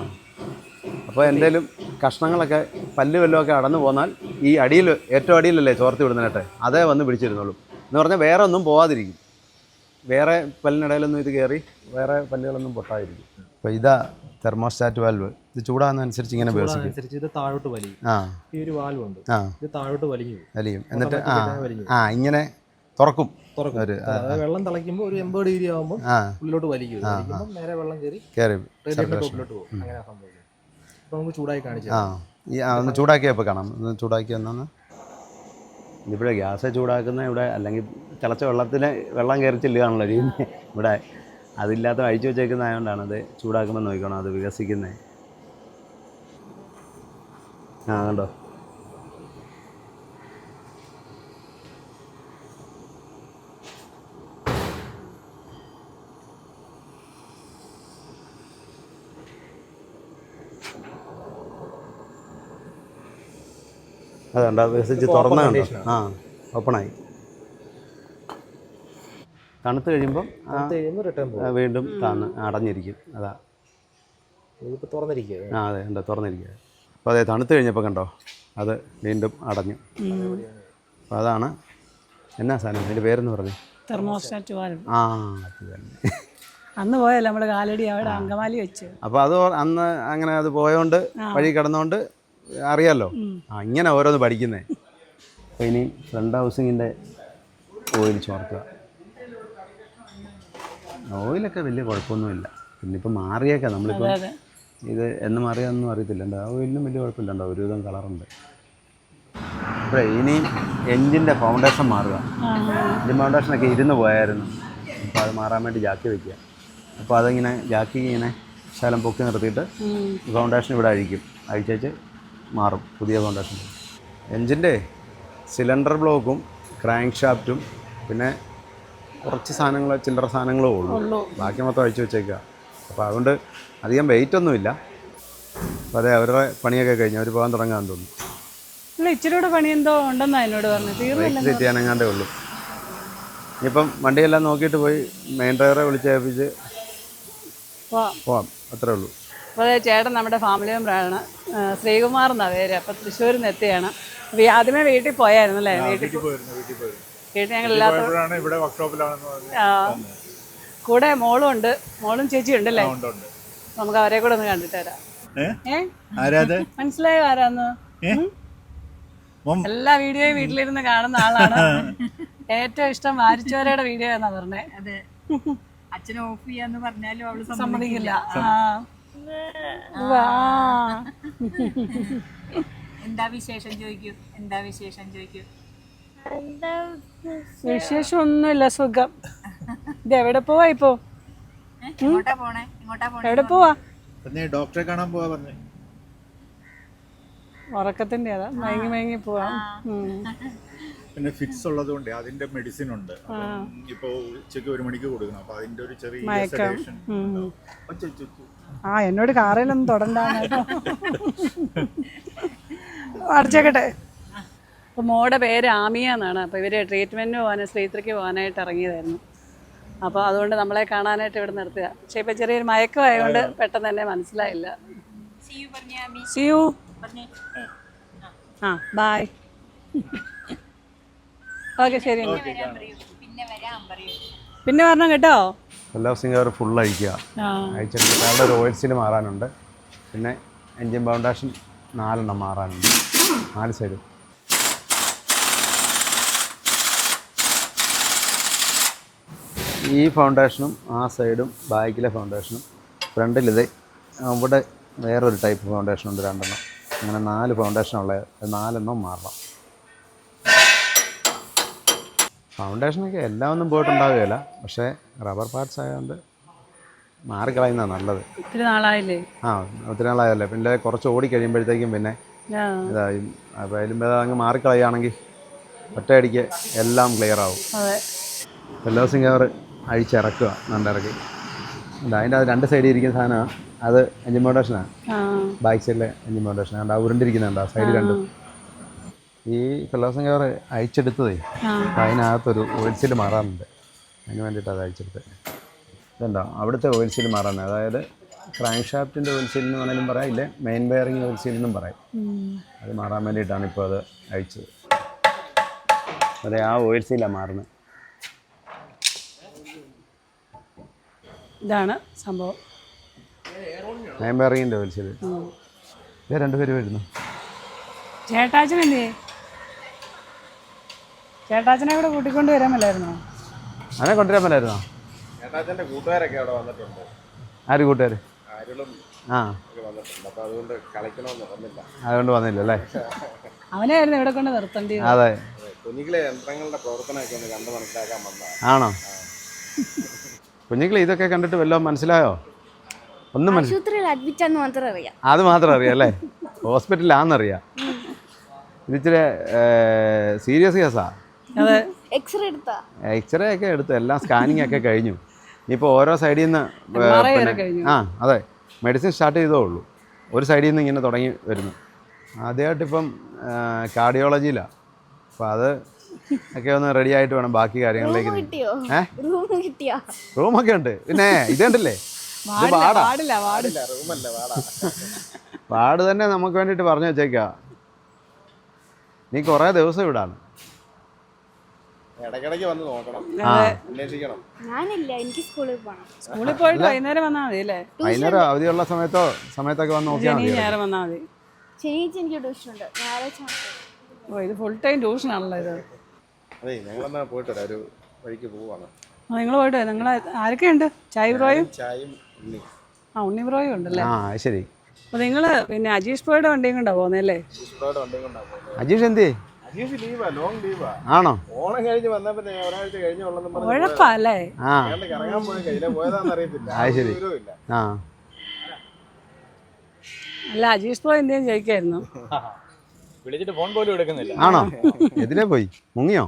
അപ്പോൾ എന്തെങ്കിലും കഷ്ണങ്ങളൊക്കെ പല്ല് വല്ലതുമൊക്കെ അടന്നു പോന്നാൽ ഈ അടിയിൽ, ഏറ്റവും അടിയിലല്ലേ ചോർത്തി വിടുന്നതിനായിട്ട്, അതേ വന്ന് പിടിച്ചിരുന്നുള്ളൂ. എന്ന് പറഞ്ഞാൽ വേറെ ഒന്നും പോകാതിരിക്കും. വേറെ പല്ലിനിടയിലൊന്നും ഇത് കയറി വേറെ പല്ലുകളൊന്നും പൊട്ടാതിരിക്കും. അപ്പോൾ ഇതാ തെർമോസ്റ്റാറ്റ് വാൽവ്. ഇത് ചൂടാകുന്നതനുസരിച്ച് ഇങ്ങനെ അനുസരിച്ച് ഇത് താഴോട്ട് വലിയും. ഈ ഒരു വാൽവ് ഉണ്ട്, ഇത് താഴോട്ട് വലിയും. എന്നിട്ട് ഇങ്ങനെ തുറക്കും. വെള്ളം തിളയ്ക്കുമ്പോൾ ഒരു 80 ഡിഗ്രി ആകുമ്പോൾ ഉള്ളിലോട്ട് വലിക്കും. നേരെ വെള്ളം കയറി ടോപ്പിലോട്ട് പോകും. അങ്ങനെ സംഭവിക്കും. അപ്പോൾ നമുക്ക് ചൂടാക്കി കാണിച്ചു. ഒന്ന് ചൂടാക്കിയപ്പോൾ കാണാം. ഒന്ന് ചൂടാക്കി വന്നാന്ന്. ഇവിടെ ഗ്യാസ് ചൂടാക്കുന്ന ഇവിടെ, അല്ലെങ്കിൽ തിളച്ച വെള്ളം കയറി ചെല്ലുകയാണല്ലോ ചെയ്യുന്നത്. ഇവിടെ അതില്ലാത്ത അഴിച്ചു വെച്ചേക്കുന്നതായതുകൊണ്ടാണ് അത് ചൂടാക്കുമ്പോൾ നോക്കണം അത് വികസിക്കുന്നത്. കണ്ടോ? അതുകൊണ്ട് വികസിച്ച് തുറന്ന കണ്ടോ? ഓപ്പണായി. തണുത്ത് കഴിയുമ്പം വീണ്ടും അടഞ്ഞിരിക്കും. അതാ തുറന്നിരിക്കുക. അതെ, കണ്ടോ, തുറന്നിരിക്കുക. അപ്പോൾ അതെ, തണുത്ത് കഴിഞ്ഞപ്പോൾ കണ്ടോ അത് വീണ്ടും അടഞ്ഞു. അപ്പോൾ അതാണ് എന്നാ സാധനം, അതിൻ്റെ പേരെന്ന് പറഞ്ഞു? Thermostat valve. അത് തന്നെ. അന്ന് പോയല്ലോ നമ്മൾ കാലടി അവിടെ അങ്കമാലി വെച്ച്. അപ്പോൾ അത് അന്ന് അങ്ങനെ അത് പോയോണ്ട് വഴി കിടന്നുകൊണ്ട് അറിയാമല്ലോ. ഇങ്ങനെ ഓരോന്ന് പഠിക്കുന്നേ. അപ്പോൾ ഇനി ഫ്രണ്ട് ഹൗസിങ്ങിൻ്റെ ഓയിൽ ചോർത്തുക. ഓയിലൊക്കെ വലിയ കുഴപ്പമൊന്നുമില്ല. പിന്നെ ഇപ്പം മാറിയേക്കാം. നമ്മളിപ്പോൾ ഇത് എന്ന് മാറിയാതൊന്നും അറിയത്തില്ല. ആ ഓയിലിനും വലിയ കുഴപ്പമില്ല. ഒരുവിധം കളറുണ്ട്. അപ്പോൾ ഇനി എൻജിൻ്റെ ഫൗണ്ടേഷൻ മാറുക. എൻജിൻ ഫൗണ്ടേഷനൊക്കെ ഇരുന്ന് പോയായിരുന്നു. അപ്പോൾ അത് മാറാൻ വേണ്ടി ജാക്കി വയ്ക്കുക. അപ്പോൾ അതിങ്ങനെ ജാക്കി ഇങ്ങനെ ശകലം പൊക്കി നിർത്തിയിട്ട് ഫൗണ്ടേഷൻ ഇവിടെ അഴിച്ചേച്ച് മാറും, പുതിയ ഫൗണ്ടേഷൻ. എൻജിൻ്റെ സിലിണ്ടർ ബ്ലോക്കും ക്രാങ്ക് ഷാഫ്റ്റും പിന്നെ കുറച്ച് സാധനങ്ങൾ, ചില്ലറ സാധനങ്ങളേ ഉള്ളൂ. ബാക്കി മൊത്തം അഴിച്ചു വെച്ചേക്കുക. അപ്പോൾ അതുകൊണ്ട് അധികം വെയിറ്റൊന്നുമില്ല. അപ്പോൾ അതെ, അവരുടെ പണിയൊക്കെ കഴിഞ്ഞ് അവർ പോകാൻ തുടങ്ങാൻ തോന്നുന്നു. ഇച്ചിരിയുടെ പണി എന്തോ ഉണ്ടെന്നാണ് എന്നോട് പറഞ്ഞത്. സെറ്റ് ചെയ്യാനെങ്ങാണ്ടേ ഉള്ളൂ. ഇനിയിപ്പം വണ്ടിയെല്ലാം നോക്കിയിട്ട് പോയി മെയിൻ ഡ്രൈവറെ വിളിച്ചേൽപ്പിച്ച് പോവാം, അത്രേ ഉള്ളൂ. അപ്പോൾ അതെ, ചേട്ടൻ നമ്മുടെ ഫാമിലി മെമ്പറാണ്, ശ്രീകുമാർ എന്നാണ് പേര്. അപ്പോൾ തൃശ്ശൂരിൽ നിന്ന് എത്തിയാണ്. ആദ്യമേ വീട്ടിൽ പോയായിരുന്നു അല്ലേ? വീട്ടിൽ ഞങ്ങൾ കൂടെ മോളും ഉണ്ട്, മോളും ചേച്ചി ഉണ്ടല്ലേ? നമുക്ക് അവരെ കൂടെ ഒന്ന് കണ്ടിട്ട് വരാം. മനസ്സിലായോ ആരാന്ന്? എല്ലാ വീഡിയോയും വീട്ടിലിരുന്ന് കാണുന്ന ആളാണ്. ഏറ്റവും ഇഷ്ടം വാരിച്ചോരയുടെ വീഡിയോ എന്നാ പറഞ്ഞേ. അതെ, അച്ഛനെ ഓഫ് ചെയ്യാന്ന് പറഞ്ഞാലും അവള് സമ്മതിക്കില്ല. എന്താ വിശേഷം ചോദിക്കൂ, എന്താ വിശേഷം ചോദിക്കൂ. വിശേഷം ഒന്നുമില്ല, സുഖം. ഇത് എവിടെ പോവാ ഇപ്പോ? എങ്ങോട്ടാ പോണേ? എവിടെ പോവാ? പിന്നെ ഡോക്ടറെ കാണാൻ പോവാ പറഞ്ഞു. ഉറക്കത്തിന്റെ അതാ മയങ്ങി പോവാം. പിന്നെ ഫിക്സ് ഉള്ളത് കൊണ്ട് അതിന്റെ മെഡിസിൻ ഉണ്ട്. ഇപ്പൊ ഉച്ചയ്ക്ക് 1 മണിക്ക് കൊടുക്കണം. അപ്പൊ അതിന്റെ ഒരു ചെറിയ sedation. എന്നോട് കാറിലൊന്നും തൊടണ്ടാണ് കേട്ടോ. അടച്ചേക്കട്ടെ. അപ്പോൾ മോടെ പേര് ആമിയ എന്നാണ്. അപ്പോൾ ഇവർ ട്രീറ്റ്മെൻറ്റിന് പോകാൻ ശ്രീത്രിക്ക് പോകാനായിട്ട് ഇറങ്ങിയതായിരുന്നു. അപ്പോൾ അതുകൊണ്ട് നമ്മളെ കാണാനായിട്ട് ഇവിടെ നിർത്തുക. പക്ഷേ ഇപ്പോൾ ചെറിയൊരു മയക്കമായതുകൊണ്ട് പെട്ടെന്ന് തന്നെ മനസ്സിലായില്ല. See you. ബൈ. ഓക്കെ ശരി. പിന്നെ വരണം കേട്ടോ. എല്ലാ സിംഗർ ഫുൾ അഴിക്കുക. അഴിച്ചിട്ട് അയാളുടെ ഒരു ഓയിൽ സീൽ മാറാനുണ്ട്. പിന്നെ എൻജിൻ ഫൗണ്ടേഷൻ 4 എണ്ണം മാറാനുണ്ട്, 4 സൈഡും. ഈ ഫൗണ്ടേഷനും ആ സൈഡും ബാക്കിലെ ഫൗണ്ടേഷനും ഫ്രണ്ടിലിത് ഇവിടെ വേറൊരു ടൈപ്പ് ഫൗണ്ടേഷനുണ്ട് 2 എണ്ണം. അങ്ങനെ 4 ഫൗണ്ടേഷനുള്ളത്, 4 എണ്ണം മാറണം. ഫൗണ്ടേഷനൊക്കെ എല്ലാം ഒന്നും പോയിട്ടുണ്ടാവുകയില്ല, പക്ഷേ റബ്ബർ പാർട്സ് ആയതുകൊണ്ട് മാറിക്കളയുന്നതാണ് നല്ലത്. ഒത്തിരി നാളായില്ലേ? ഒത്തിരി നാളായല്ലേ. പിന്നെ കുറച്ച് ഓടിക്കഴിയുമ്പോഴത്തേക്കും പിന്നെ ഇതായി. അപ്പോൾ അതിലും അങ്ങ് മാറിക്കളയുകയാണെങ്കിൽ ഒറ്റയടിക്ക് എല്ലാം ക്ലിയർ ആവും. എല്ലാ സിംഗർ അഴിച്ചിറക്കുക, നണ്ടിറക്കി. അതിൻ്റെ അത് 2 സൈഡിൽ ഇരിക്കുന്ന സാധനമാണ്, അത് എൻജിൻ ഫൗണ്ടേഷനാണ്. ബാക്ക് സൈഡിലെ എൻജിൻ ഫൗണ്ടേഷനാണ്. ആ ഉരുണ്ടിരിക്കുന്നുണ്ട് ആ സൈഡ് 2. ഈ ഫെലോസിംഗ് കവർ അഴിച്ചെടുത്തതേ അതിനകത്തൊരു ഓയിൽ സീൽ മാറാറുണ്ട്. അതിന് വേണ്ടിയിട്ട് അത് അഴിച്ചെടുത്ത് ഇതുണ്ടോ അവിടുത്തെ ഓയിൽ സീൽ മാറാറുണ്ട്. അതായത് ക്രാങ്ക് ഷാഫ്റ്റിൻ്റെ ഓയിൽ സീൽ എന്ന് വേണമെങ്കിലും പറയാം, ഇല്ലേ മെയിൻ ബെയറിംഗ് ഓയിൽ സീൽ എന്നും പറയും. അത് മാറാൻ വേണ്ടിയിട്ടാണ് ഇപ്പോൾ അത് അഴിച്ചത്. അതെ, ആ ഓയിൽ സീലാണ് മാറുന്നത്. ഇതാണ് സംഭവം, മെയിൻ ബെയറിങ്ങിൻ്റെ ഓയിൽ സീൽ. ഇത് 2 പേര് വരുന്നു. ചേട്ടാച്ചനെന്തേ? ചേട്ടാച്ചനെ കൂടെ കൂട്ടിക്കൊണ്ട് വരാൻ മേലായിരുന്നോ? അവനെ കൊണ്ടുവരാൻ മേലായിരുന്നോ? ചേട്ടാച്ചൻ്റെ കൂട്ടുകാരൊക്കെ അവിടെ വന്നിട്ടുണ്ട്. ആര് കൂട്ടുകാർ? അതുകൊണ്ട് കളിക്കണമെന്ന് വന്നില്ല. അതുകൊണ്ട് വന്നില്ല അല്ലേ? അവനായിരുന്നു ഇവിടെ കൊണ്ട് നിർത്തേണ്ടി. അതെ, കുഞ്ഞിക്കിലെ യന്ത്രങ്ങളുടെ പ്രവർത്തനമൊക്കെ ഒന്ന് കണ്ടു മനസ്സിലാക്കാൻ വന്നതാണ്. ആണോ? കുഞ്ഞിക്കിലെ ഇതൊക്കെ കണ്ടിട്ട് വല്ലതും മനസ്സിലായോ? ഒന്നും ആശുപത്രിയിൽ അഡ്മിറ്റ് ആണെന്ന് മാത്രം അറിയാം. അത് മാത്രം അറിയാം അല്ലേ? ഹോസ്പിറ്റലിലാണെന്നറിയാം. ഇതിച്ചിരി സീരിയസ് കേസാ. എക്സ്റേ എടുത്താ? എക്സ്റേ ഒക്കെ എടുത്തു, എല്ലാം സ്കാനിങ് ഒക്കെ കഴിഞ്ഞു. ഇനിയിപ്പോൾ ഓരോ സൈഡിൽ നിന്ന് അതെ, മെഡിസിൻ സ്റ്റാർട്ട് ചെയ്തേ ഉള്ളൂ. ഒരു സൈഡിൽ നിന്ന് ഇങ്ങനെ തുടങ്ങി വരുന്നു. ആദ്യമായിട്ടിപ്പം കാർഡിയോളജിയിലാണ്. അപ്പോൾ അത് ഒക്കെ ഒന്ന് റെഡി ആയിട്ട് വേണം ബാക്കി കാര്യങ്ങളിലേക്ക്. റൂമൊക്കെ ഉണ്ട്. പിന്നെ ഇത് കണ്ടില്ലേ, ഇത് വാർഡ് തന്നെ നമുക്ക് വേണ്ടിയിട്ട് പറഞ്ഞു വെച്ചേക്കാ. നീ കുറേ ദിവസം ഇവിടാണ്. ഇടയ്ക്കിടയ്ക്ക് വന്ന് നോക്കണം, അന്വേഷിക്കണം. ഞാനില്ല, എനിക്ക് സ്കൂളിൽ പോകണം. സ്കൂളിൽ പോയിട്ട് വൈകുന്നേരം വന്നാൽ മതി അല്ലേ? വൈകുന്നേരം അവധിയുള്ള സമയത്തൊക്കെ വന്ന് നോക്കിയാൽ മതി. നേരം വന്നാൽ മതി. ശനിയാഴ്ച എനിക്ക് ട്യൂഷൻ ഉണ്ട്, ഞായറാഴ്ച. ഓ, ഇത് ഫുൾ ടൈം ട്യൂഷൻ ആണല്ലോ ഇത്. അതെ, ഞങ്ങളെന്നാ പോയിട്ട് ഒരു വഴിക്ക് പോവാണ്. നിങ്ങൾ പോയിട്ട് നിങ്ങൾ ആരൊക്കെയുണ്ട്? ചായ ബ്രോയും ചായയും ഉണ്ണി. ഉണ്ണി ബ്രോയും ഉണ്ടല്ലേ? ശരി. അപ്പോൾ നിങ്ങൾ പിന്നെ അജീഷ് ബ്രോയുടെ വണ്ടിയും കൊണ്ടാണ് പോകുന്നല്ലേ? അജീഷ് എന്തേ? അജീഷ് ലീവാ, ലോങ് ലീവാ. ആണോ? ഓണം കഴിഞ്ഞ് വന്നാൽ പിന്നെ ഒരാഴ്ച കഴിഞ്ഞുള്ളൂ. ഉഴപ്പല്ലേ? കറങ്ങാൻ പോയ കയ്യിലെ പോയതാന്ന് അറിയത്തില്ല. ശരി. അല്ല, അജീഷ് ബ്രോ എന്തെങ്കിലും ചോദിക്കായിരുന്നു. വിളിച്ചിട്ട് ഫോൺ പോലും എടുക്കുന്നില്ല. ആണോ? എതിരെ പോയി മുങ്ങിയോ?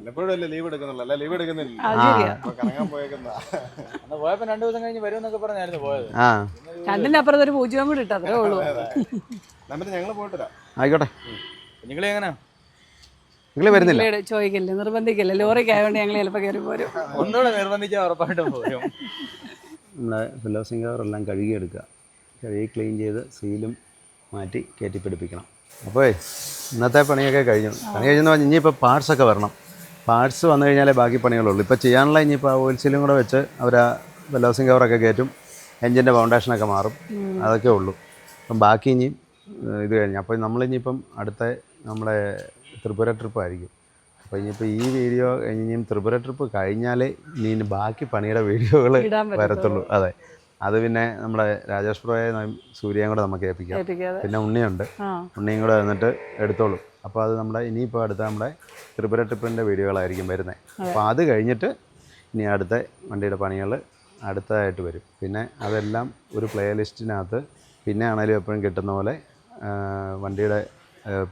എപ്പോഴും ലീവ് എടുക്കുന്നുള്ളൂ. അല്ല, ലീവ് എടുക്കുന്നില്ല, കറങ്ങാൻ പോയേക്കുന്ന. അന്ന് പോയപ്പോ 2 ദിവസം കഴിഞ്ഞ് വരുമെന്നൊക്കെ പറഞ്ഞായിരുന്നു പോയത്. രണ്ടിന്റെ അപ്പുറത്ത് ഒരു 0 കൂടി ഇട്ടു, അത്രേ ഉള്ളൂ. എന്നിട്ട് ഞങ്ങൾ പോയിട്ടില്ല. ആയിക്കോട്ടെ. നിങ്ങളെ എങ്ങനെയാ? നിങ്ങൾ വരുന്നില്ല? ചോദിക്കില്ല, നിർബന്ധിക്കില്ല. ലോറിക്ക് ആയതുകൊണ്ട് ഞങ്ങൾ ചിലപ്പോൾ കയറി പോരും. ഒന്നുകൂടെ നിർബന്ധിച്ചാൽ ഉറപ്പായിട്ടും പോരും. നമ്മളെ ഫെലോസിംഗ് കവറെല്ലാം കഴുകിയെടുക്കുക. കഴുകി ക്ലീൻ ചെയ്ത് സീലും മാറ്റി കയറ്റി പിടിപ്പിക്കണം. അപ്പോൾ ഇന്നത്തെ പണിയൊക്കെ കഴിഞ്ഞു. പണി കഴിഞ്ഞെന്ന് പറഞ്ഞാൽ ഇനിയിപ്പോൾ പാർട്സൊക്കെ വരണം. പാർട്സ് വന്നു കഴിഞ്ഞാലേ ബാക്കി പണികളുള്ളൂ. ഇപ്പോൾ ചെയ്യാനുള്ള ഇനിയിപ്പോൾ ഓയിൽ സീലും കൂടെ വെച്ച് അവർ ഫെലോസിംഗ് കവറൊക്കെ കയറ്റും, എൻജിൻ്റെ ഫൗണ്ടേഷനൊക്കെ മാറും, അതൊക്കെ ഉള്ളൂ. അപ്പം ബാക്കി ഇനിയും ഇത് കഴിഞ്ഞു. അപ്പോൾ നമ്മളിനിയിപ്പം അടുത്ത നമ്മുടെ ത്രിപുര ട്രിപ്പായിരിക്കും. അപ്പോൾ ഇനിയിപ്പോൾ ഈ വീഡിയോ ഇനിയും ത്രിപുര ട്രിപ്പ് കഴിഞ്ഞാലേ ഇനി ബാക്കി പണിയുടെ വീഡിയോകൾ വരത്തുള്ളൂ. അതെ, അത് പിന്നെ നമ്മുടെ രാജേഷ് പ്രോയെയും സൂര്യയും കൂടെ നമുക്ക് ഏൽപ്പിക്കാം. പിന്നെ ഉണ്ണിയുണ്ട്, ഉണ്ണിയും കൂടെ വന്നിട്ട് എടുത്തോളൂ. അപ്പോൾ അത് നമ്മുടെ ഇനിയിപ്പോൾ അടുത്ത നമ്മുടെ ത്രിപുര ട്രിപ്പിൻ്റെ വീഡിയോകളായിരിക്കും വരുന്നത്. അപ്പോൾ അത് കഴിഞ്ഞിട്ട് ഇനി അടുത്ത വണ്ടിയുടെ പണികൾ അടുത്തതായിട്ട് വരും. പിന്നെ അതെല്ലാം ഒരു പ്ലേ ലിസ്റ്റിനകത്ത് പിന്നെ ആണെങ്കിലും എപ്പോഴും കിട്ടുന്ന പോലെ വണ്ടിയുടെ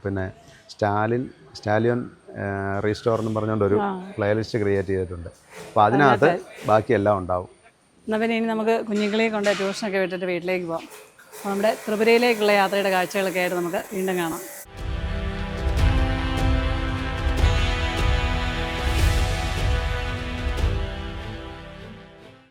പിന്നെ സ്റ്റാലിയൻ റീസ്റ്റോർ എന്ന് പറഞ്ഞുകൊണ്ടൊരു പ്ലേ ലിസ്റ്റ് ക്രിയേറ്റ് ചെയ്തിട്ടുണ്ട്. അപ്പോൾ അതിനകത്ത് ബാക്കിയെല്ലാം ഉണ്ടാവും. എന്നാൽ പിന്നെ ഇനി നമുക്ക് കുഞ്ഞുങ്ങളെ കൊണ്ട് ട്യൂഷനൊക്കെ വിട്ടിട്ട് വീട്ടിലേക്ക് പോകാം. അപ്പോൾ നമ്മുടെ ത്രിപുരയിലേക്കുള്ള യാത്രയുടെ കാഴ്ചകളൊക്കെ ആയിട്ട് നമുക്ക് വീണ്ടും കാണാം.